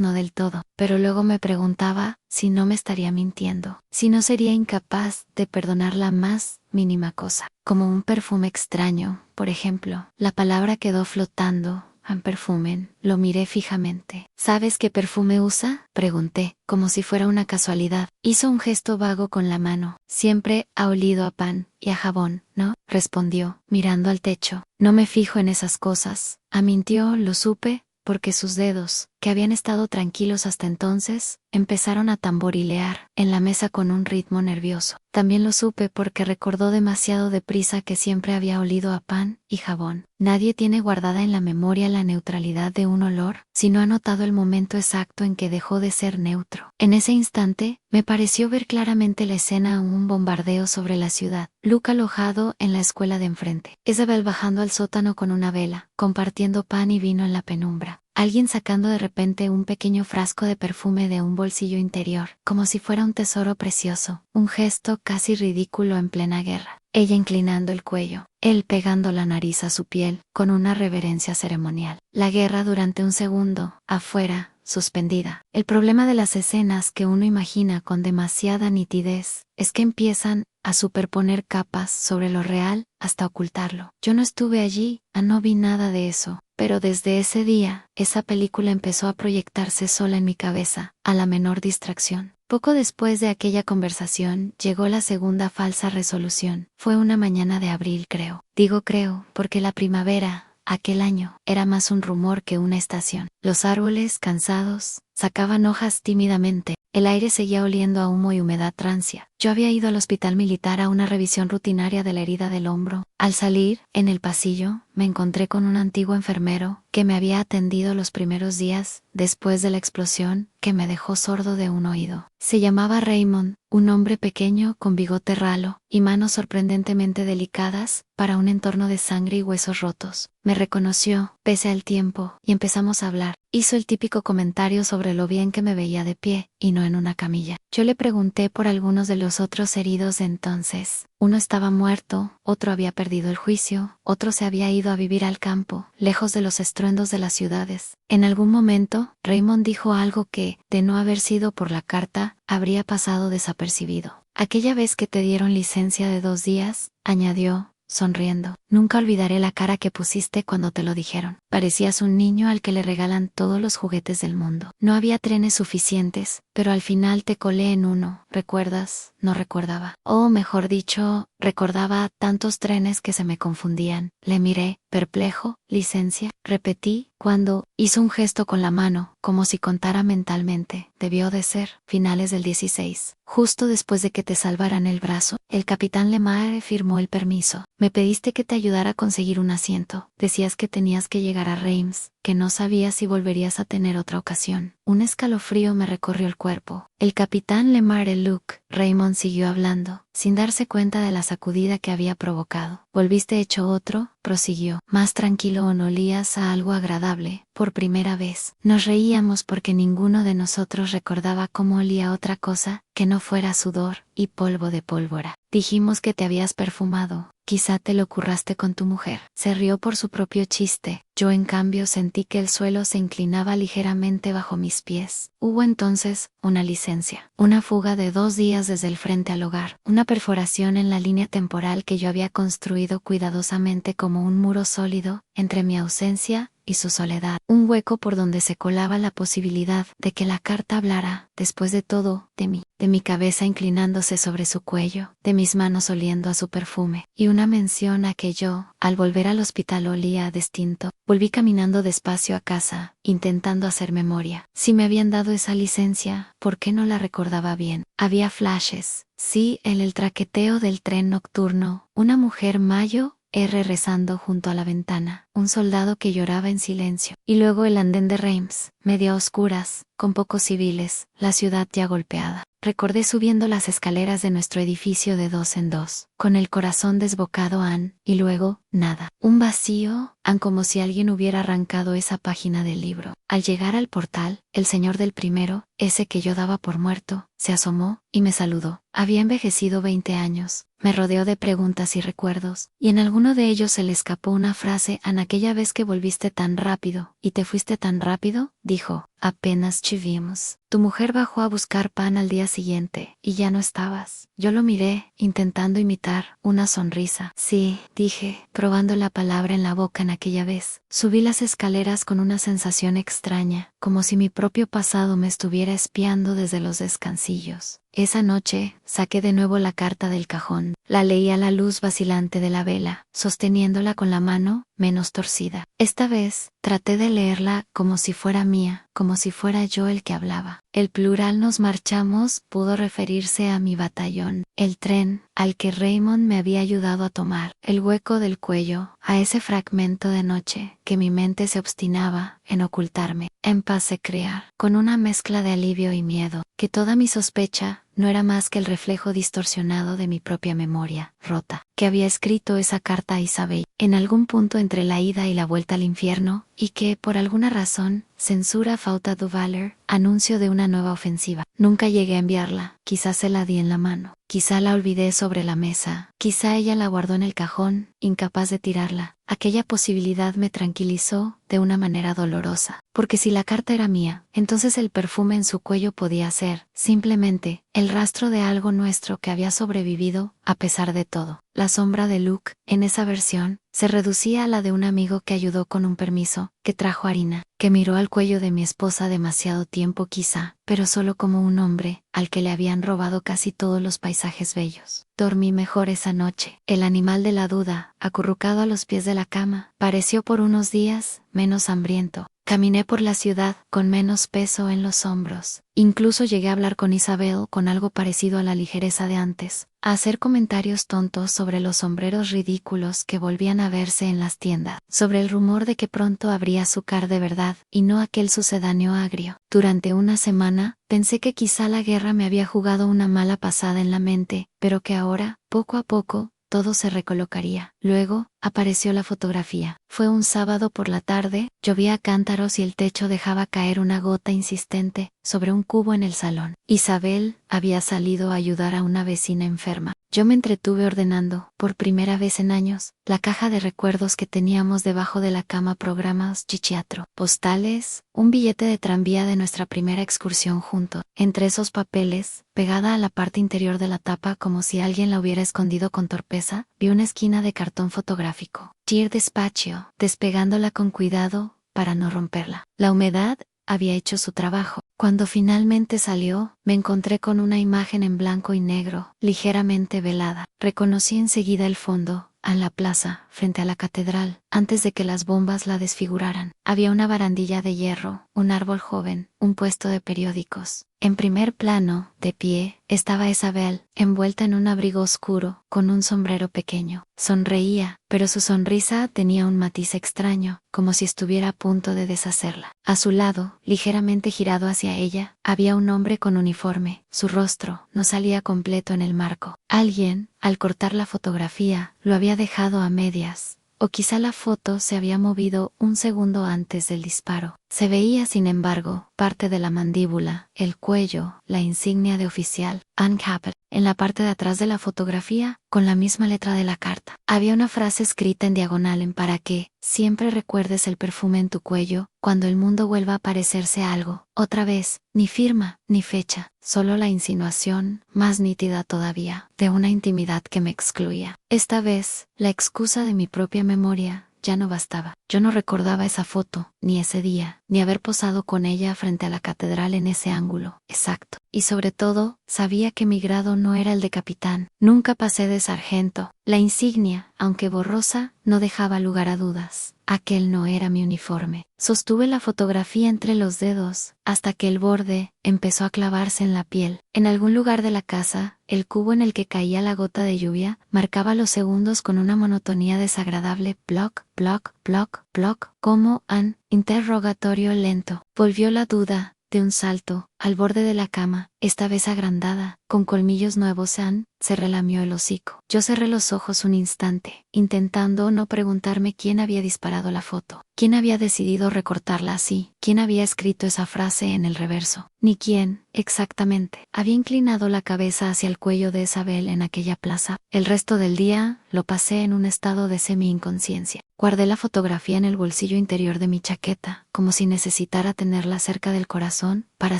[SPEAKER 1] no del todo. Pero luego me preguntaba si no me estaría mintiendo, si no sería incapaz de perdonar la más mínima cosa, como un perfume extraño, por ejemplo. La palabra quedó flotando. En perfume, lo miré fijamente. ¿Sabes qué perfume usa?, pregunté, como si fuera una casualidad. Hizo un gesto vago con la mano. Siempre ha olido a pan y a jabón, ¿no?, respondió, mirando al techo. No me fijo en esas cosas. Mintió, lo supe, porque sus dedos, que habían estado tranquilos hasta entonces, empezaron a tamborilear en la mesa con un ritmo nervioso. También lo supe porque recordó demasiado deprisa que siempre había olido a pan y jabón. Nadie tiene guardada en la memoria la neutralidad de un olor, sino ha notado el momento exacto en que dejó de ser neutro. En ese instante, me pareció ver claramente la escena, un bombardeo sobre la ciudad. Luke alojado en la escuela de enfrente. Isabel bajando al sótano con una vela, compartiendo pan y vino en la penumbra. Alguien sacando de repente un pequeño frasco de perfume de un bolsillo interior, como si fuera un tesoro precioso, un gesto casi ridículo en plena guerra. Ella inclinando el cuello, él pegando la nariz a su piel, con una reverencia ceremonial. La guerra durante un segundo, afuera, suspendida. El problema de las escenas que uno imagina con demasiada nitidez, es que empiezan a superponer capas sobre lo real hasta ocultarlo. Yo no estuve allí, no vi nada de eso. pero desde ese día, esa película empezó a proyectarse sola en mi cabeza, a la menor distracción. Poco después de aquella conversación, llegó la segunda falsa resolución. Fue una mañana de abril, creo. Digo creo, porque la primavera, aquel año, era más un rumor que una estación. Los árboles, cansados, sacaban hojas tímidamente. El aire seguía oliendo a humo y humedad rancia. Yo había ido al hospital militar a una revisión rutinaria de la herida del hombro. Al salir, en el pasillo, me encontré con un antiguo enfermero que me había atendido los primeros días, después de la explosión, que me dejó sordo de un oído. Se llamaba Raymond, un hombre pequeño con bigote ralo y manos sorprendentemente delicadas para un entorno de sangre y huesos rotos. Me reconoció, pese al tiempo, y empezamos a hablar. Hizo el típico comentario sobre lo bien que me veía de pie, y no en una camilla. Yo le pregunté por algunos de los otros heridos de entonces. Uno estaba muerto, otro había perdido el juicio, otro se había ido a vivir al campo, lejos de los estruendos de las ciudades. En algún momento, Raymond dijo algo que, de no haber sido por la carta, habría pasado desapercibido. Aquella vez que te dieron licencia de 2 días, añadió, sonriendo. Nunca olvidaré la cara que pusiste cuando te lo dijeron. Parecías un niño al que le regalan todos los juguetes del mundo. No había trenes suficientes, pero al final te colé en uno. ¿Recuerdas? No recordaba. O mejor dicho, recordaba tantos trenes que se me confundían. Le miré, perplejo. ¿Licencia? Repetí, cuando hizo un gesto con la mano, como si contara mentalmente. Debió de ser finales del 16. Justo después de que te salvaran el brazo, el capitán Lemare firmó el permiso. Me pediste que te ayudara a conseguir un asiento. Decías que tenías que llegar a Reims, que no sabías si volverías a tener otra ocasión. Un escalofrío me recorrió el cuerpo. El capitán Lemare Luc, Raymond siguió hablando, sin darse cuenta de la sacudida que había provocado. Volviste hecho otro, prosiguió. Más tranquilo, olías a algo agradable, por primera vez. Nos reíamos porque ninguno de nosotros recordaba cómo olía otra cosa que no fuera sudor y polvo de pólvora. Dijimos que te habías perfumado. Quizá te lo curraste con tu mujer. Se rió por su propio chiste. Yo en cambio sentí que el suelo se inclinaba ligeramente bajo mis pies. Hubo entonces una licencia. Una fuga de 2 días desde el frente al hogar. Una perforación en la línea temporal que yo había construido cuidadosamente como un muro sólido entre mi ausencia y su soledad. Un hueco por donde se colaba la posibilidad de que la carta hablara, después de todo, de mí. De mi cabeza inclinándose sobre su cuello, de mis manos oliendo a su perfume, y una mención a que yo, al volver al hospital, olía a distinto. Volví caminando despacio a casa, intentando hacer memoria. Si me habían dado esa licencia, ¿por qué no la recordaba bien? Había flashes. Sí, en el traqueteo del tren nocturno, una mujer mayo, rezando junto a la ventana, un soldado que lloraba en silencio, y luego el andén de Reims, medio a oscuras, con pocos civiles, la ciudad ya golpeada. Recordé subiendo las escaleras de nuestro edificio de 2 en 2, con el corazón desbocado y luego, nada. Un vacío, como si alguien hubiera arrancado esa página del libro. Al llegar al portal, el señor del primero, ese que yo daba por muerto, se asomó y me saludó. Había envejecido 20 años. Me rodeó de preguntas y recuerdos, y en alguno de ellos se le escapó una frase: «En aquella vez que volviste tan rápido, y te fuiste tan rápido», dijo, «apenas ci vimos. Tu mujer bajó a buscar pan al día siguiente, y ya no estabas». Yo lo miré, intentando imitar una sonrisa. «Sí», dije, probando la palabra en la boca en aquella vez. Subí las escaleras con una sensación extraña, como si mi propio pasado me estuviera espiando desde los descansillos. Esa noche, saqué de nuevo la carta del cajón. La leí a la luz vacilante de la vela, sosteniéndola con la mano menos torcida. Esta vez, traté de leerla como si fuera mía, como si fuera yo el que hablaba. El plural «nos marchamos» pudo referirse a mi batallón, el tren al que Raymond me había ayudado a tomar, el hueco del cuello, a ese fragmento de noche que mi mente se obstinaba en ocultarme. En paz se crear, con una mezcla de alivio y miedo, que toda mi sospecha no era más que el reflejo distorsionado de mi propia memoria, rota, que había escrito esa carta a Isabel, en algún punto entre la ida y la vuelta al infierno, y que, por alguna razón, censura falta du valeur, anuncio de una nueva ofensiva. Nunca llegué a enviarla, quizás se la di en la mano, quizá la olvidé sobre la mesa, quizá ella la guardó en el cajón, incapaz de tirarla. Aquella posibilidad me tranquilizó de una manera dolorosa, porque si la carta era mía, entonces el perfume en su cuello podía ser, simplemente, el rastro de algo nuestro que había sobrevivido, a pesar de todo. La sombra de Luke, en esa versión, se reducía a la de un amigo que ayudó con un permiso, que trajo harina, que miró al cuello de mi esposa demasiado tiempo quizá, pero solo como un hombre, al que le habían robado casi todos los paisajes bellos. Dormí mejor esa noche. El animal de la duda, acurrucado a los pies de la cama, pareció por unos días menos hambriento. Caminé por la ciudad con menos peso en los hombros. Incluso llegué a hablar con Isabel con algo parecido a la ligereza de antes, a hacer comentarios tontos sobre los sombreros ridículos que volvían a verse en las tiendas, sobre el rumor de que pronto habría azúcar de verdad y no aquel sucedáneo agrio. Durante una semana, pensé que quizá la guerra me había jugado una mala pasada en la mente, pero que ahora, poco a poco, todo se recolocaría. Luego, apareció la fotografía. Fue un sábado por la tarde, llovía a cántaros y el techo dejaba caer una gota insistente sobre un cubo en el salón. Isabel había salido a ayudar a una vecina enferma. Yo me entretuve ordenando, por primera vez en años, la caja de recuerdos que teníamos debajo de la cama, programas chichiatro, postales, un billete de tranvía de nuestra primera excursión juntos. Entre esos papeles, pegada a la parte interior de la tapa como si alguien la hubiera escondido con torpeza, vi una esquina de cartón fotográfico. Gir despacio, despegándola con cuidado, para no romperla. La humedad había hecho su trabajo. Cuando finalmente salió, me encontré con una imagen en blanco y negro, ligeramente velada. Reconocí enseguida el fondo, en la plaza, frente a la catedral, antes de que las bombas la desfiguraran. Había una barandilla de hierro, un árbol joven, un puesto de periódicos. En primer plano, de pie, estaba Isabel, envuelta en un abrigo oscuro, con un sombrero pequeño. Sonreía, pero su sonrisa tenía un matiz extraño, como si estuviera a punto de deshacerla. A su lado, ligeramente girado hacia ella, había un hombre con uniforme. Su rostro no salía completo en el marco. Alguien, al cortar la fotografía, lo había dejado a medias. O quizá la foto se había movido un segundo antes del disparo. Se veía, sin embargo, parte de la mandíbula, el cuello, la insignia de oficial, UNCAPed, en la parte de atrás de la fotografía, con la misma letra de la carta. Había una frase escrita en diagonal en para que siempre recuerdes el perfume en tu cuello, cuando el mundo vuelva a parecerse a algo. Otra vez, ni firma, ni fecha, solo la insinuación, más nítida todavía, de una intimidad que me excluía. Esta vez, la excusa de mi propia memoria ya no bastaba. Yo no recordaba esa foto, ni ese día, ni haber posado con ella frente a la catedral en ese ángulo exacto. Y sobre todo, sabía que mi grado no era el de capitán. Nunca pasé de sargento. La insignia, aunque borrosa, no dejaba lugar a dudas. Aquel no era mi uniforme. Sostuve la fotografía entre los dedos, hasta que el borde empezó a clavarse en la piel. En algún lugar de la casa, el cubo en el que caía la gota de lluvia marcaba los segundos con una monotonía desagradable. Ploc, ploc, ploc, ploc, como un interrogatorio lento. Volvió la duda, de un salto, al borde de la cama, esta vez agrandada, con colmillos nuevos. Se relamió el hocico. Yo cerré los ojos un instante, intentando no preguntarme quién había disparado la foto, quién había decidido recortarla así, quién había escrito esa frase en el reverso, ni quién, exactamente, había inclinado la cabeza hacia el cuello de Isabel en aquella plaza. El resto del día, lo pasé en un estado de semi-inconsciencia. Guardé la fotografía en el bolsillo interior de mi chaqueta, como si necesitara tenerla cerca del corazón, para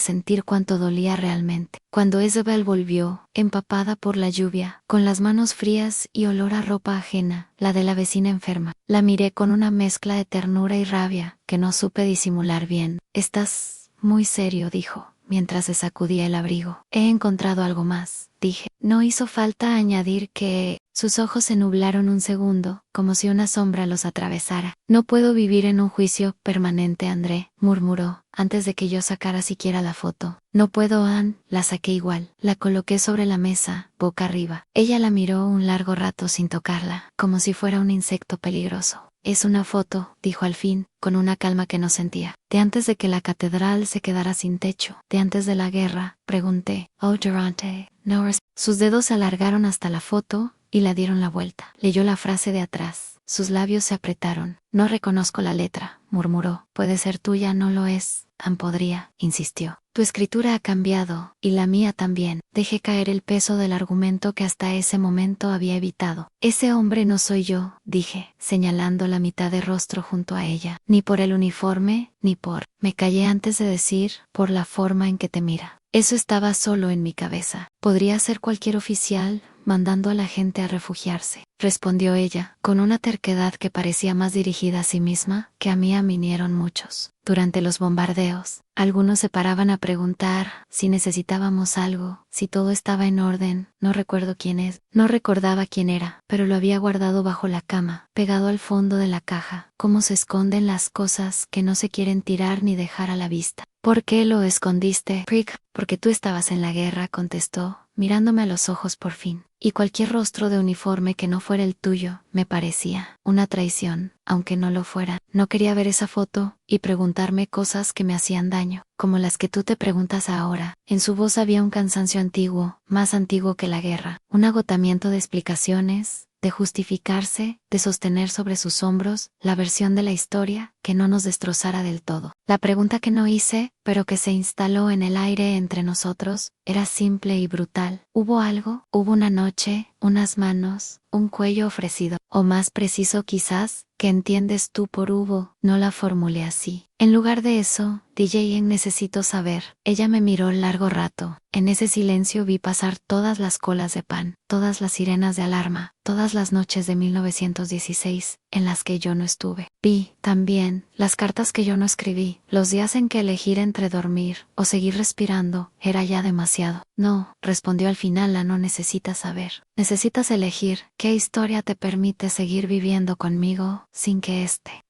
[SPEAKER 1] sentir cuánto dolía realmente. Cuando Isabel volvió, empapada por la lluvia, con las manos frías y olor a ropa ajena, la de la vecina enferma, la miré con una mezcla de ternura y rabia, que no supe disimular bien. «Estás muy serio», dijo, mientras se sacudía el abrigo. «He encontrado algo más», dije. No hizo falta añadir que sus ojos se nublaron un segundo, como si una sombra los atravesara. «No puedo vivir en un juicio permanente, André», murmuró, antes de que yo sacara siquiera la foto. «No puedo, Anne». La saqué igual. La coloqué sobre la mesa, boca arriba. Ella la miró un largo rato sin tocarla, como si fuera un insecto peligroso. «Es una foto», dijo al fin, con una calma que no sentía. «De antes de que la catedral se quedara sin techo. ¿De antes de la guerra?», pregunté. «Oh, Durante, no». Sus dedos se alargaron hasta la foto y la dieron la vuelta. Leyó la frase de atrás. Sus labios se apretaron. «No reconozco la letra», murmuró. «Puede ser tuya, no lo es». «Anne podría», insistió. «Tu escritura ha cambiado, y la mía también». Dejé caer el peso del argumento que hasta ese momento había evitado. «Ese hombre no soy yo», dije, señalando la mitad de rostro junto a ella. «Ni por el uniforme, ni por…». Me callé antes de decir, «por la forma en que te mira». Eso estaba solo en mi cabeza. Podría ser cualquier oficial, mandando a la gente a refugiarse, respondió ella, con una terquedad que parecía más dirigida a sí misma que a mí. Vinieron muchos. Durante los bombardeos, algunos se paraban a preguntar si necesitábamos algo, si todo estaba en orden. No recuerdo quién es, no recordaba quién era, pero lo había guardado bajo la cama, pegado al fondo de la caja, como se esconden las cosas que no se quieren tirar ni dejar a la vista. ¿Por qué lo escondiste, Prick? Porque tú estabas en la guerra, contestó, mirándome a los ojos por fin. Y cualquier rostro de uniforme que no fuera el tuyo, me parecía una traición, aunque no lo fuera. No quería ver esa foto y preguntarme cosas que me hacían daño, como las que tú te preguntas ahora. En su voz había un cansancio antiguo, más antiguo que la guerra, un agotamiento de explicaciones, de justificarse, de sostener sobre sus hombros la versión de la historia que no nos destrozara del todo. La pregunta que no hice, pero que se instaló en el aire entre nosotros, era simple y brutal. ¿Hubo algo? ¿Hubo una noche, unas manos, un cuello ofrecido? O más preciso quizás, ¿qué entiendes tú por hubo? No la formulé así. En lugar de eso, DJ necesito saber. Ella me miró largo rato. En ese silencio vi pasar todas las colas de pan, todas las sirenas de alarma, todas las noches de 1916 en las que yo no estuve. Vi, también, las cartas que yo no escribí, los días en que elegir entre dormir o seguir respirando era ya demasiado. No, respondió al final la no necesitas saber. Necesitas elegir qué historia te permite seguir viviendo conmigo sin que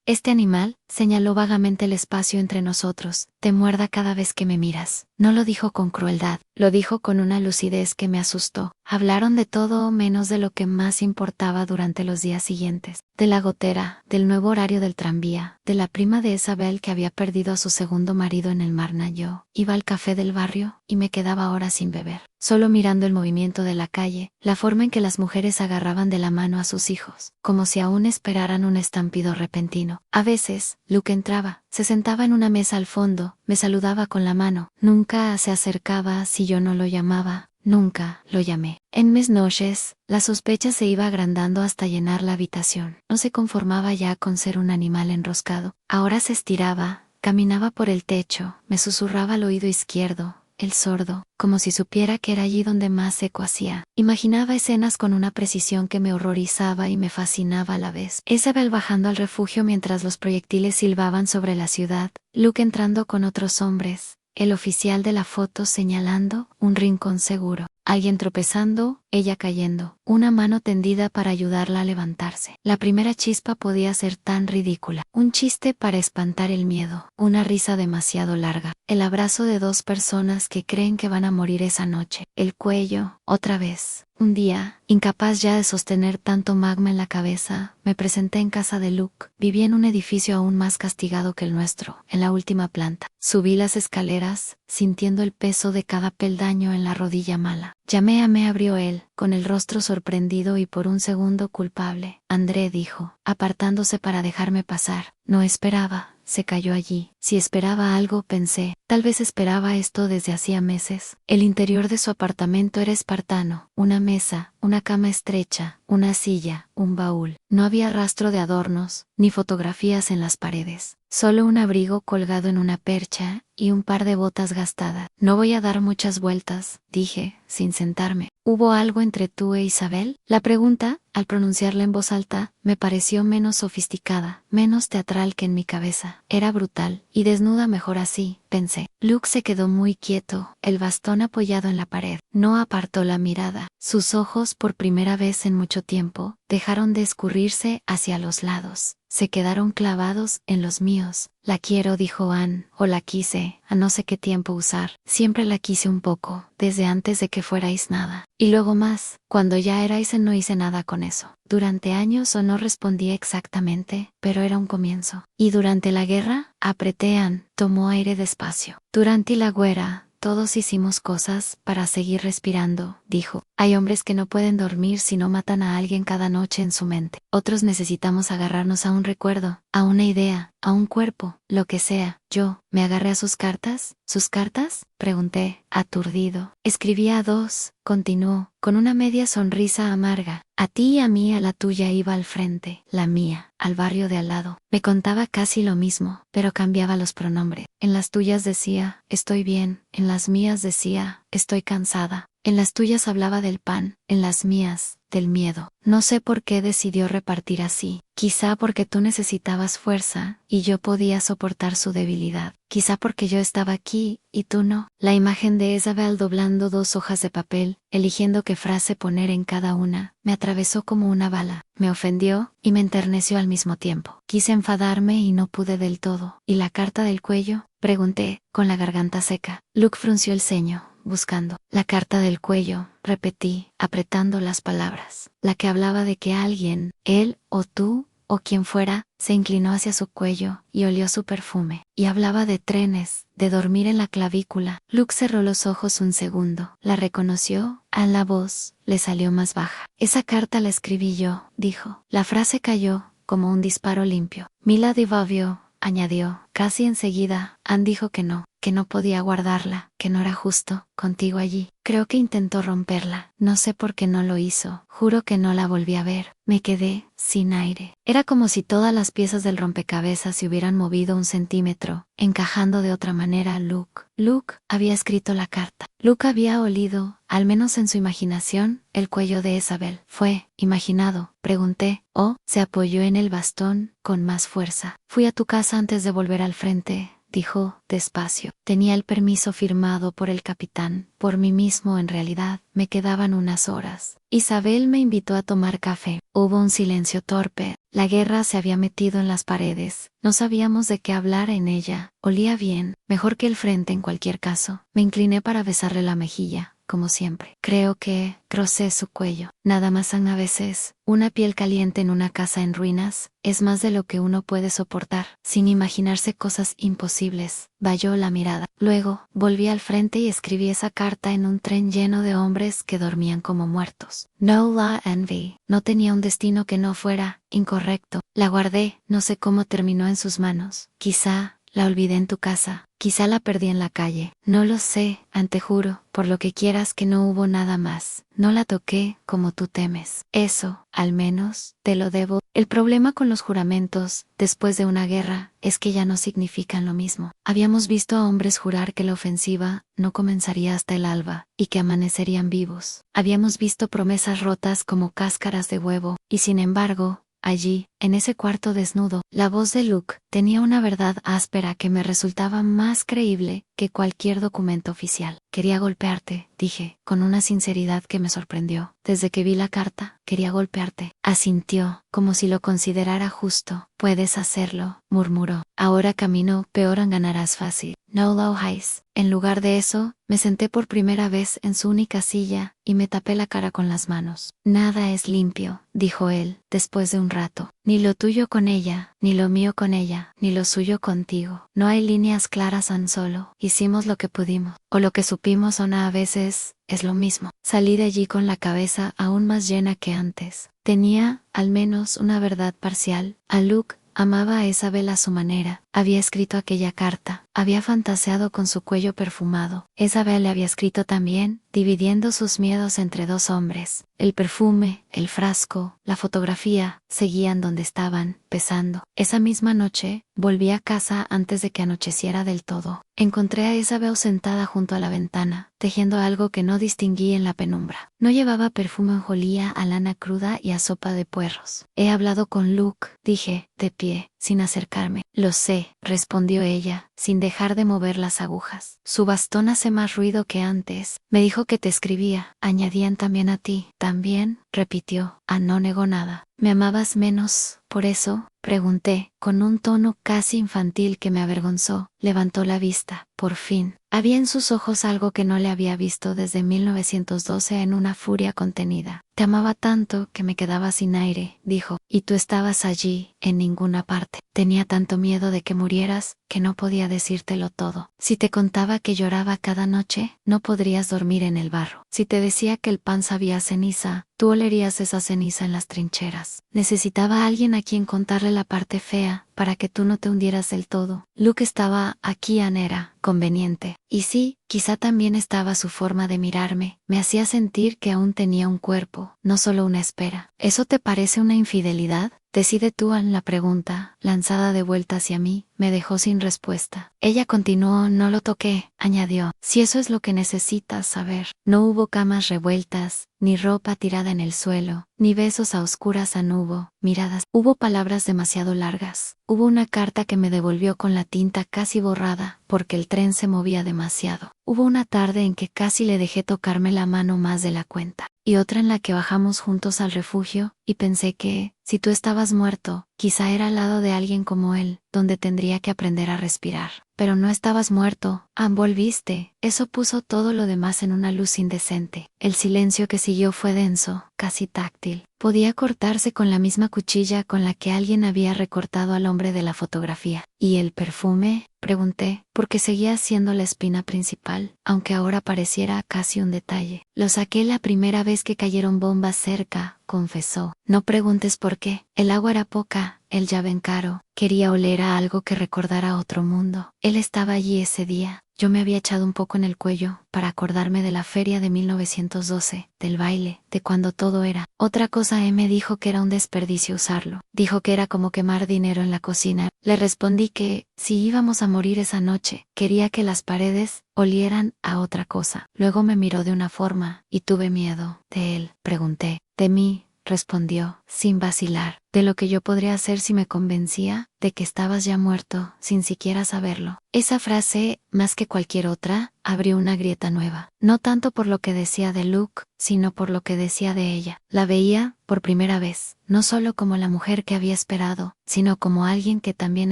[SPEAKER 1] este animal, señaló vagamente el espacio entre nosotros, te muerda cada vez que me miras. No lo dijo con crueldad, lo dijo con una lucidez que me asustó. Hablaron de todo menos de lo que más importaba durante los días siguientes. De la gotera, del nuevo horario del tranvía, de la prima de Isabel que había perdido a su segundo marido en el Marne. Yo iba al café del barrio y me quedaba horas sin beber, solo mirando el movimiento de la calle, la forma en que las mujeres agarraban de la mano a sus hijos, como si aún esperaran un estampido repentino. A veces, Luke entraba, se sentaba en una mesa al fondo, me saludaba con la mano, nunca se acercaba si yo no lo llamaba. Nunca lo llamé. En mis noches, la sospecha se iba agrandando hasta llenar la habitación. No se conformaba ya con ser un animal enroscado. Ahora se estiraba, caminaba por el techo, me susurraba al oído izquierdo, el sordo, como si supiera que era allí donde más eco hacía. Imaginaba escenas con una precisión que me horrorizaba y me fascinaba a la vez. Isabel bajando al refugio mientras los proyectiles silbaban sobre la ciudad, Luke entrando con otros hombres, el oficial de la foto señalando un rincón seguro, alguien tropezando, ella cayendo, una mano tendida para ayudarla a levantarse. La primera chispa podía ser tan ridícula, un chiste para espantar el miedo, una risa demasiado larga, el abrazo de dos personas que creen que van a morir esa noche, el cuello, otra vez. Un día, incapaz ya de sostener tanto magma en la cabeza, me presenté en casa de Luke. Vivía en un edificio aún más castigado que el nuestro, en la última planta. Subí las escaleras, sintiendo el peso de cada peldaño en la rodilla mala. Llamé a me abrió él, con el rostro sorprendido y por un segundo culpable. André dijo, apartándose para dejarme pasar. No esperaba. Se cayó allí. Si esperaba algo, pensé, tal vez esperaba esto desde hacía meses. El interior de su apartamento era espartano, una mesa, una cama estrecha, una silla, un baúl. No había rastro de adornos, ni fotografías en las paredes. Solo un abrigo colgado en una percha y un par de botas gastadas. No voy a dar muchas vueltas, dije, sin sentarme. ¿Hubo algo entre tú e Isabel? La pregunta, al pronunciarla en voz alta, me pareció menos sofisticada, menos teatral que en mi cabeza. Era brutal, y desnuda mejor así, pensé. Luke se quedó muy quieto, el bastón apoyado en la pared. No apartó la mirada. Sus ojos, por primera vez en mucho tiempo, dejaron de escurrirse hacia los lados. Se quedaron clavados en los míos. La quiero, dijo Anne, o la quise, a no sé qué tiempo usar. Siempre la quise un poco, desde antes de que fuerais nada. Y luego más, cuando ya erais no hice nada con eso. Durante años o no respondí exactamente, pero era un comienzo. ¿Y durante la guerra? Apreté Anne, tomó aire despacio. Durante la guerra, todos hicimos cosas para seguir respirando, dijo. Hay hombres que no pueden dormir si no matan a alguien cada noche en su mente. Otros necesitamos agarrarnos a un recuerdo, a una idea, a un cuerpo, lo que sea. Yo, me agarré a sus cartas. ¿Sus cartas? Pregunté, aturdido. Escribía a dos, continuó, con una media sonrisa amarga. A ti y a mí, a la tuya iba al frente, la mía, al barrio de al lado. Me contaba casi lo mismo, pero cambiaba los pronombres. En las tuyas decía, estoy bien, en las mías decía, estoy cansada. En las tuyas hablaba del pan, en las mías, del miedo. No sé por qué decidió repartir así. Quizá porque tú necesitabas fuerza, y yo podía soportar su debilidad. Quizá porque yo estaba aquí, y tú no. La imagen de Isabel doblando 2 hojas de papel, eligiendo qué frase poner en cada una, me atravesó como una bala. Me ofendió, y me enterneció al mismo tiempo. Quise enfadarme y no pude del todo. ¿Y la carta del cuello? Pregunté, con la garganta seca. Luke frunció el ceño, buscando. La carta del cuello, repetí, apretando las palabras. La que hablaba de que alguien, él o tú, o quien fuera, se inclinó hacia su cuello y olió su perfume. Y hablaba de trenes, de dormir en la clavícula. Luke cerró los ojos un segundo. La reconoció, a la voz le salió más baja. Esa carta la escribí yo, dijo. La frase cayó, como un disparo limpio. Mila Divavio, añadió, casi enseguida. Anne dijo que no podía guardarla, que no era justo, contigo allí. Creo que intentó romperla, no sé por qué no lo hizo, juro que no la volví a ver. Me quedé, sin aire. Era como si todas las piezas del rompecabezas se hubieran movido 1 centímetro, encajando de otra manera a Luke. Luke había escrito la carta. Luke había olido, al menos en su imaginación, el cuello de Isabel. ¿Fue imaginado? Pregunté. O se apoyó en el bastón, con más fuerza. Fui a tu casa antes de volver al frente, dijo, despacio. Tenía el permiso firmado por el capitán, por mí mismo en realidad. Me quedaban unas horas. Isabel me invitó a tomar café. Hubo un silencio torpe. La guerra se había metido en las paredes. No sabíamos de qué hablar en ella. Olía bien, mejor que el frente en cualquier caso. Me incliné para besarle la mejilla, como siempre. Creo que rocé su cuello. Nada más a veces, una piel caliente en una casa en ruinas, es más de lo que uno puede soportar, sin imaginarse cosas imposibles. Valló la mirada. Luego, volví al frente y escribí esa carta en un tren lleno de hombres que dormían como muertos. No la envy. No tenía un destino que no fuera incorrecto. La guardé, no sé cómo terminó en sus manos. Quizá la olvidé en tu casa. Quizá la perdí en la calle. No lo sé, antejuro, por lo que quieras que no hubo nada más. No la toqué, como tú temes. Eso, al menos, te lo debo. El problema con los juramentos, después de una guerra, es que ya no significan lo mismo. Habíamos visto a hombres jurar que la ofensiva no comenzaría hasta el alba, y que amanecerían vivos. Habíamos visto promesas rotas como cáscaras de huevo, y sin embargo, allí, en ese cuarto desnudo, la voz de Luke tenía una verdad áspera que me resultaba más creíble que cualquier documento oficial. Quería golpearte, dije, con una sinceridad que me sorprendió. Desde que vi la carta, quería golpearte. Asintió, como si lo considerara justo. Puedes hacerlo, murmuró. Ahora camino, peor ganarás fácil. No lo hagáis. En lugar de eso, me senté por primera vez en su única silla, y me tapé la cara con las manos. Nada es limpio, dijo él, después de un rato. Ni lo tuyo con ella, ni lo mío con ella, ni lo suyo contigo. No hay líneas claras tan solo. Hicimos lo que pudimos, o lo que supimos o a veces, es lo mismo. Salí de allí con la cabeza aún más llena que antes. Tenía, al menos, una verdad parcial. A Luke amaba a Isabel a su manera. Había escrito aquella carta. Había fantaseado con su cuello perfumado. Isabel le había escrito también, dividiendo sus miedos entre 2 hombres. El perfume, el frasco, la fotografía, seguían donde estaban, pesando. Esa misma noche, volví a casa antes de que anocheciera del todo. Encontré a Isabel sentada junto a la ventana, tejiendo algo que no distinguí en la penumbra. No llevaba perfume, olía a lana cruda y a sopa de puerros. He hablado con Luke, dije, de pie, sin acercarme. Lo sé, respondió ella, sin dejar de mover las agujas. Su bastón hace más ruido que antes. Me dijo que te escribía. Añadían también a ti. ¿También? Repitió. No negó nada. ¿Me amabas menos, por eso? Pregunté, con un tono casi infantil que me avergonzó. Levantó la vista. Por fin. Había en sus ojos algo que no le había visto desde 1912 en una furia contenida. Te amaba tanto que me quedaba sin aire, dijo, y tú estabas allí, en ninguna parte. Tenía tanto miedo de que murieras, que no podía decírtelo todo. Si te contaba que lloraba cada noche, no podrías dormir en el barro. Si te decía que el pan sabía a ceniza, tú olerías esa ceniza en las trincheras. Necesitaba a alguien a quien contarle la parte fea, para que tú no te hundieras del todo. Luke estaba aquí, era conveniente. Y sí, quizá también estaba su forma de mirarme. Me hacía sentir que aún tenía un cuerpo, no solo una espera. ¿Eso te parece una infidelidad? Decide tú. En la pregunta, lanzada de vuelta hacia mí, me dejó sin respuesta. Ella continuó: no lo toqué, añadió. Si eso es lo que necesitas saber. No hubo camas revueltas, ni ropa tirada en el suelo, ni besos a oscuras. No hubo miradas. Hubo palabras demasiado largas. Hubo una carta que me devolvió con la tinta casi borrada, porque el tren se movía demasiado. Hubo una tarde en que casi le dejé tocarme la mano más de la cuenta. Y otra en la que bajamos juntos al refugio, y pensé que, si tú estabas muerto, quizá era al lado de alguien como él, donde tendría que aprender a respirar. Pero no estabas muerto, volviste. Eso puso todo lo demás en una luz indecente. El silencio que siguió fue denso, casi táctil. Podía cortarse con la misma cuchilla con la que alguien había recortado al hombre de la fotografía. ¿Y el perfume?, pregunté, porque seguía siendo la espina principal, aunque ahora pareciera casi un detalle. Lo saqué la primera vez que cayeron bombas cerca, confesó. No preguntes por qué. El agua era poca, el llave caro. Quería oler a algo que recordara otro mundo. Él estaba allí ese día. Yo me había echado un poco en el cuello, para acordarme de la feria de 1912, del baile, de cuando todo era. Otra cosa. Me dijo que era un desperdicio usarlo. Dijo que era como quemar dinero en la cocina. Le respondí que, si íbamos a morir esa noche, quería que las paredes olieran a otra cosa. Luego me miró de una forma, y tuve miedo. ¿De él?, pregunté. De mí, respondió, sin vacilar. De lo que yo podría hacer si me convencía de que estabas ya muerto, sin siquiera saberlo. Esa frase, más que cualquier otra, abrió una grieta nueva. No tanto por lo que decía de Luke, sino por lo que decía de ella. La veía, por primera vez, no solo como la mujer que había esperado, sino como alguien que también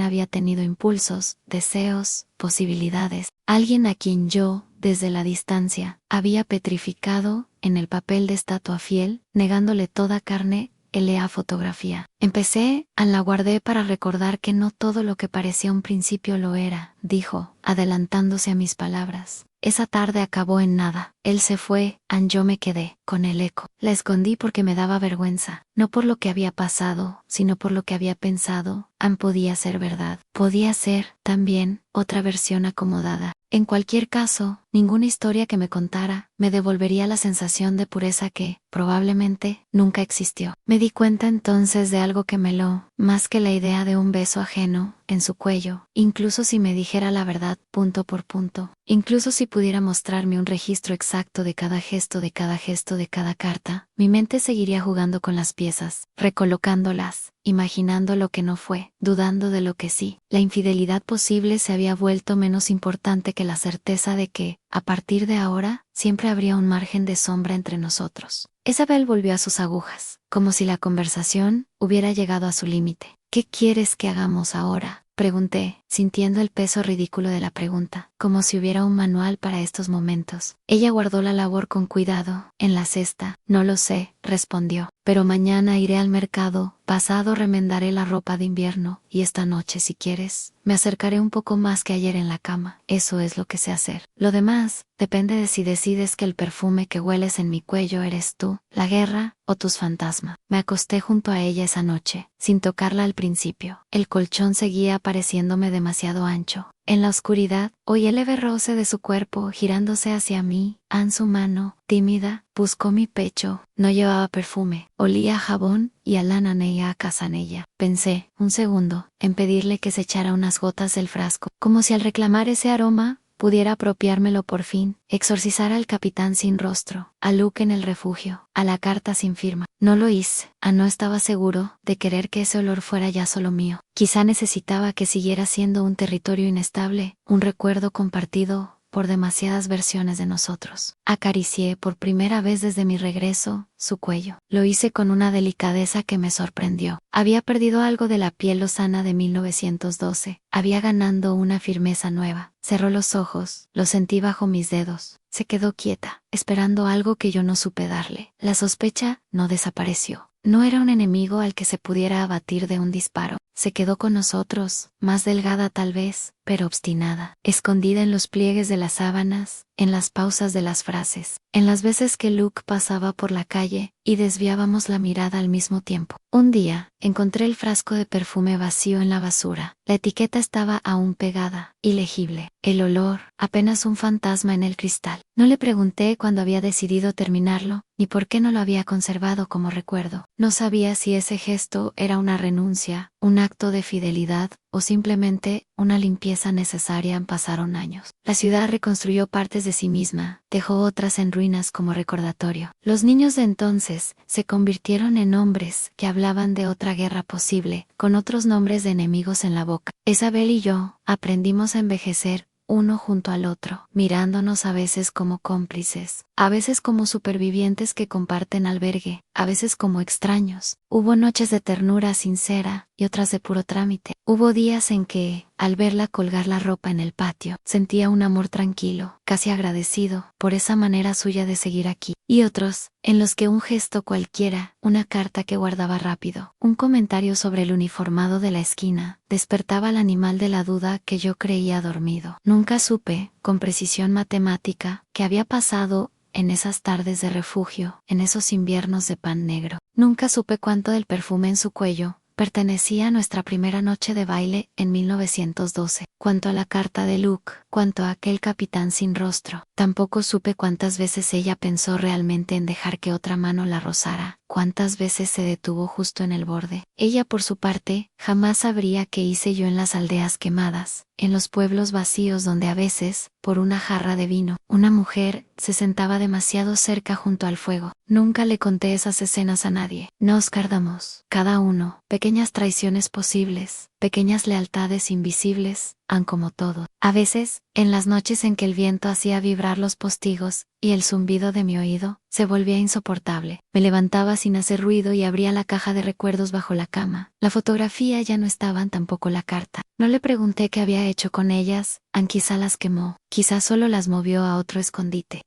[SPEAKER 1] había tenido impulsos, deseos, posibilidades. Alguien a quien yo, desde la distancia, había petrificado, en el papel de estatua fiel, negándole toda carne. La fotografía. La guardé para recordar que no todo lo que parecía un principio lo era, dijo, adelantándose a mis palabras. Esa tarde acabó en nada. Él se fue, yo me quedé, con el eco. La escondí porque me daba vergüenza, no por lo que había pasado, sino por lo que había pensado. Podía ser verdad. Podía ser, también, otra versión acomodada. En cualquier caso, ninguna historia que me contara, me devolvería la sensación de pureza que, probablemente, nunca existió. Me di cuenta entonces de algo que me heló, más que la idea de un beso ajeno, en su cuello, incluso si me dijera la verdad, punto por punto. Incluso si pudiera mostrarme un registro exacto de cada gesto de cada carta, mi mente seguiría jugando con las piezas, recolocándolas, imaginando lo que no fue, dudando de lo que sí. La infidelidad posible se había vuelto menos importante que la certeza de que, a partir de ahora, siempre habría un margen de sombra entre nosotros. Isabel volvió a sus agujas, como si la conversación hubiera llegado a su límite. ¿Qué quieres que hagamos ahora?, pregunté, sintiendo el peso ridículo de la pregunta, como si hubiera un manual para estos momentos. Ella guardó la labor con cuidado, en la cesta. No lo sé, respondió, pero mañana iré al mercado, pasado remendaré la ropa de invierno, y esta noche, si quieres, me acercaré un poco más que ayer en la cama. Eso es lo que sé hacer. Lo demás, depende de si decides que el perfume que hueles en mi cuello eres tú, la guerra, o tus fantasmas. Me acosté junto a ella esa noche, sin tocarla al principio. El colchón seguía pareciéndome demasiado ancho. En la oscuridad, oí el leve roce de su cuerpo girándose hacia mí. Su mano, tímida, buscó mi pecho. No llevaba perfume, olía a jabón y a lana neia a casanella. Pensé, un segundo, en pedirle que se echara unas gotas del frasco, como si al reclamar ese aroma, pudiera apropiármelo por fin, exorcizar al capitán sin rostro, a Luke en el refugio, a la carta sin firma. No lo hice. No estaba seguro de querer que ese olor fuera ya solo mío. Quizá necesitaba que siguiera siendo un territorio inestable, un recuerdo compartido por demasiadas versiones de nosotros. Acaricié por primera vez desde mi regreso su cuello. Lo hice con una delicadeza que me sorprendió. Había perdido algo de la piel lozana de 1912. Había ganado una firmeza nueva. Cerró los ojos, lo sentí bajo mis dedos. Se quedó quieta, esperando algo que yo no supe darle. La sospecha no desapareció. No era un enemigo al que se pudiera abatir de un disparo. Se quedó con nosotros, más delgada tal vez, pero obstinada, escondida en los pliegues de las sábanas, en las pausas de las frases, en las veces que Luke pasaba por la calle y desviábamos la mirada al mismo tiempo. Un día, encontré el frasco de perfume vacío en la basura. La etiqueta estaba aún pegada, ilegible. El olor, apenas un fantasma en el cristal. No le pregunté cuándo había decidido terminarlo, ni por qué no lo había conservado como recuerdo. No sabía si ese gesto era una renuncia, un acto de fidelidad, o simplemente una limpieza necesaria. Pasaron años. La ciudad reconstruyó partes de sí misma, dejó otras en ruinas como recordatorio. Los niños de entonces se convirtieron en hombres que hablaban de otra guerra posible, con otros nombres de enemigos en la boca. Isabel y yo aprendimos a envejecer uno junto al otro, mirándonos a veces como cómplices, a veces como supervivientes que comparten albergue, a veces como extraños. Hubo noches de ternura sincera y otras de puro trámite. Hubo días en que, al verla colgar la ropa en el patio, sentía un amor tranquilo, casi agradecido, por esa manera suya de seguir aquí. Y otros, en los que un gesto cualquiera, una carta que guardaba rápido, un comentario sobre el uniformado de la esquina, despertaba al animal de la duda que yo creía dormido. Nunca supe, con precisión matemática, qué había pasado en esas tardes de refugio, en esos inviernos de pan negro. Nunca supe cuánto del perfume en su cuello pertenecía a nuestra primera noche de baile en 1912, cuanto a la carta de Luke, cuanto a aquel capitán sin rostro. Tampoco supe cuántas veces ella pensó realmente en dejar que otra mano la rozara, cuántas veces se detuvo justo en el borde. Ella, por su parte, jamás sabría qué hice yo en las aldeas quemadas, en los pueblos vacíos donde a veces, por una jarra de vino, una mujer se sentaba demasiado cerca junto al fuego. Nunca le conté esas escenas a nadie. Nos cardamos, cada uno, pequeñas traiciones posibles, pequeñas lealtades invisibles, como todo. A veces, en las noches en que el viento hacía vibrar los postigos, y el zumbido de mi oído se volvía insoportable, me levantaba sin hacer ruido y abría la caja de recuerdos bajo la cama. La fotografía ya no estaban, tampoco la carta. No le pregunté qué había hecho con ellas, quizá las quemó, quizá solo las movió a otro escondite.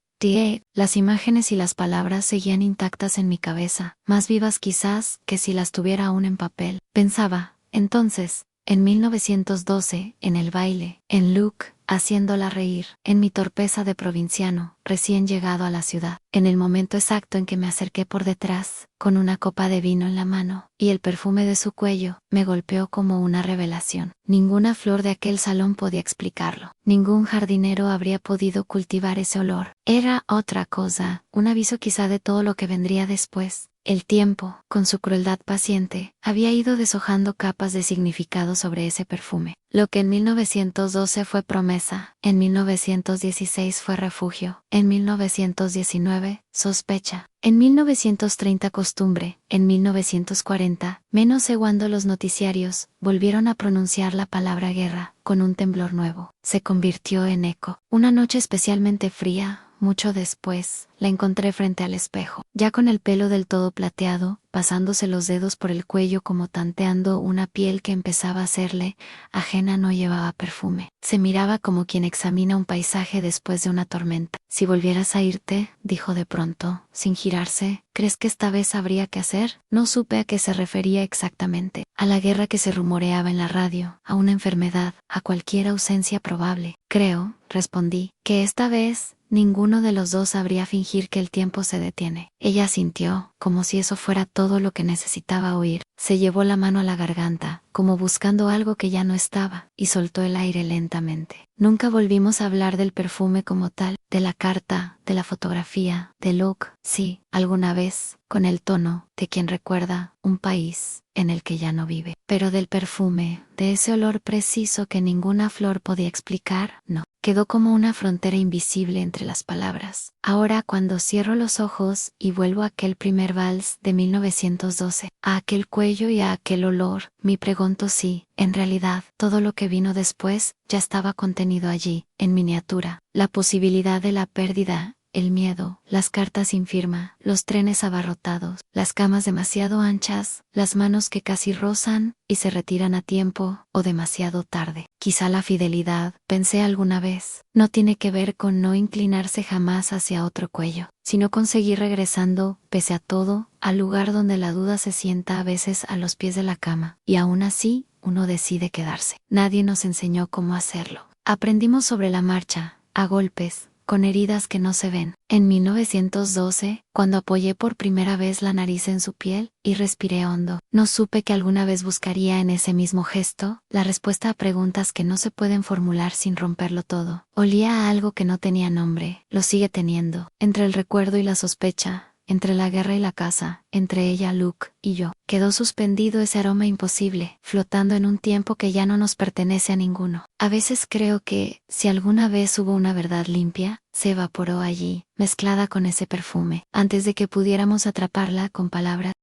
[SPEAKER 1] Las imágenes y las palabras seguían intactas en mi cabeza, más vivas quizás que si las tuviera aún en papel. Pensaba, entonces, en 1912, en el baile, en Luke, haciéndola reír, en mi torpeza de provinciano, recién llegado a la ciudad, en el momento exacto en que me acerqué por detrás, con una copa de vino en la mano, y el perfume de su cuello me golpeó como una revelación. Ninguna flor de aquel salón podía explicarlo. Ningún jardinero habría podido cultivar ese olor. Era otra cosa, un aviso quizá de todo lo que vendría después. El tiempo, con su crueldad paciente, había ido deshojando capas de significado sobre ese perfume. Lo que en 1912 fue promesa, en 1916 fue refugio, en 1919, sospecha, en 1930 costumbre, en 1940, menos cuando los noticiarios volvieron a pronunciar la palabra guerra, con un temblor nuevo, se convirtió en eco. Una noche especialmente fría, mucho después, la encontré frente al espejo, ya con el pelo del todo plateado, pasándose los dedos por el cuello como tanteando una piel que empezaba a serle ajena. No llevaba perfume. Se miraba como quien examina un paisaje después de una tormenta. Si volvieras a irte, dijo de pronto, sin girarse, ¿crees que esta vez habría que hacer? No supe a qué se refería exactamente. A la guerra que se rumoreaba en la radio, a una enfermedad, a cualquier ausencia probable. Creo, respondí, que esta vez ninguno de los dos sabría fingir que el tiempo se detiene. Ella sintió, como si eso fuera todo lo que necesitaba oír. Se llevó la mano a la garganta, como buscando algo que ya no estaba, y soltó el aire lentamente. Nunca volvimos a hablar del perfume como tal, de la carta, de la fotografía, de Luke. Sí, alguna vez, con el tono de quien recuerda un país en el que ya no vive. Pero del perfume, de ese olor preciso que ninguna flor podía explicar, no. Quedó como una frontera invisible entre las palabras. Ahora, cuando cierro los ojos y vuelvo a aquel primer vals de 1912, a aquel cuello y a aquel olor, me pregunto si, en realidad, todo lo que vino después ya estaba contenido allí, en miniatura. La posibilidad de la pérdida, el miedo, las cartas sin firma, los trenes abarrotados, las camas demasiado anchas, las manos que casi rozan y se retiran a tiempo o demasiado tarde. Quizá la fidelidad, pensé alguna vez, no tiene que ver con no inclinarse jamás hacia otro cuello, sino con seguir regresando, pese a todo, al lugar donde la duda se sienta a veces a los pies de la cama, y aún así, uno decide quedarse. Nadie nos enseñó cómo hacerlo. Aprendimos sobre la marcha, a golpes, con heridas que no se ven. En 1912, cuando apoyé por primera vez la nariz en su piel, y respiré hondo, no supe que alguna vez buscaría en ese mismo gesto la respuesta a preguntas que no se pueden formular sin romperlo todo. Olía a algo que no tenía nombre, lo sigue teniendo, entre el recuerdo y la sospecha, entre la guerra y la casa, entre ella, Luke, y yo. Quedó suspendido ese aroma imposible, flotando en un tiempo que ya no nos pertenece a ninguno. A veces creo que, si alguna vez hubo una verdad limpia, se evaporó allí, mezclada con ese perfume, antes de que pudiéramos atraparla con palabras.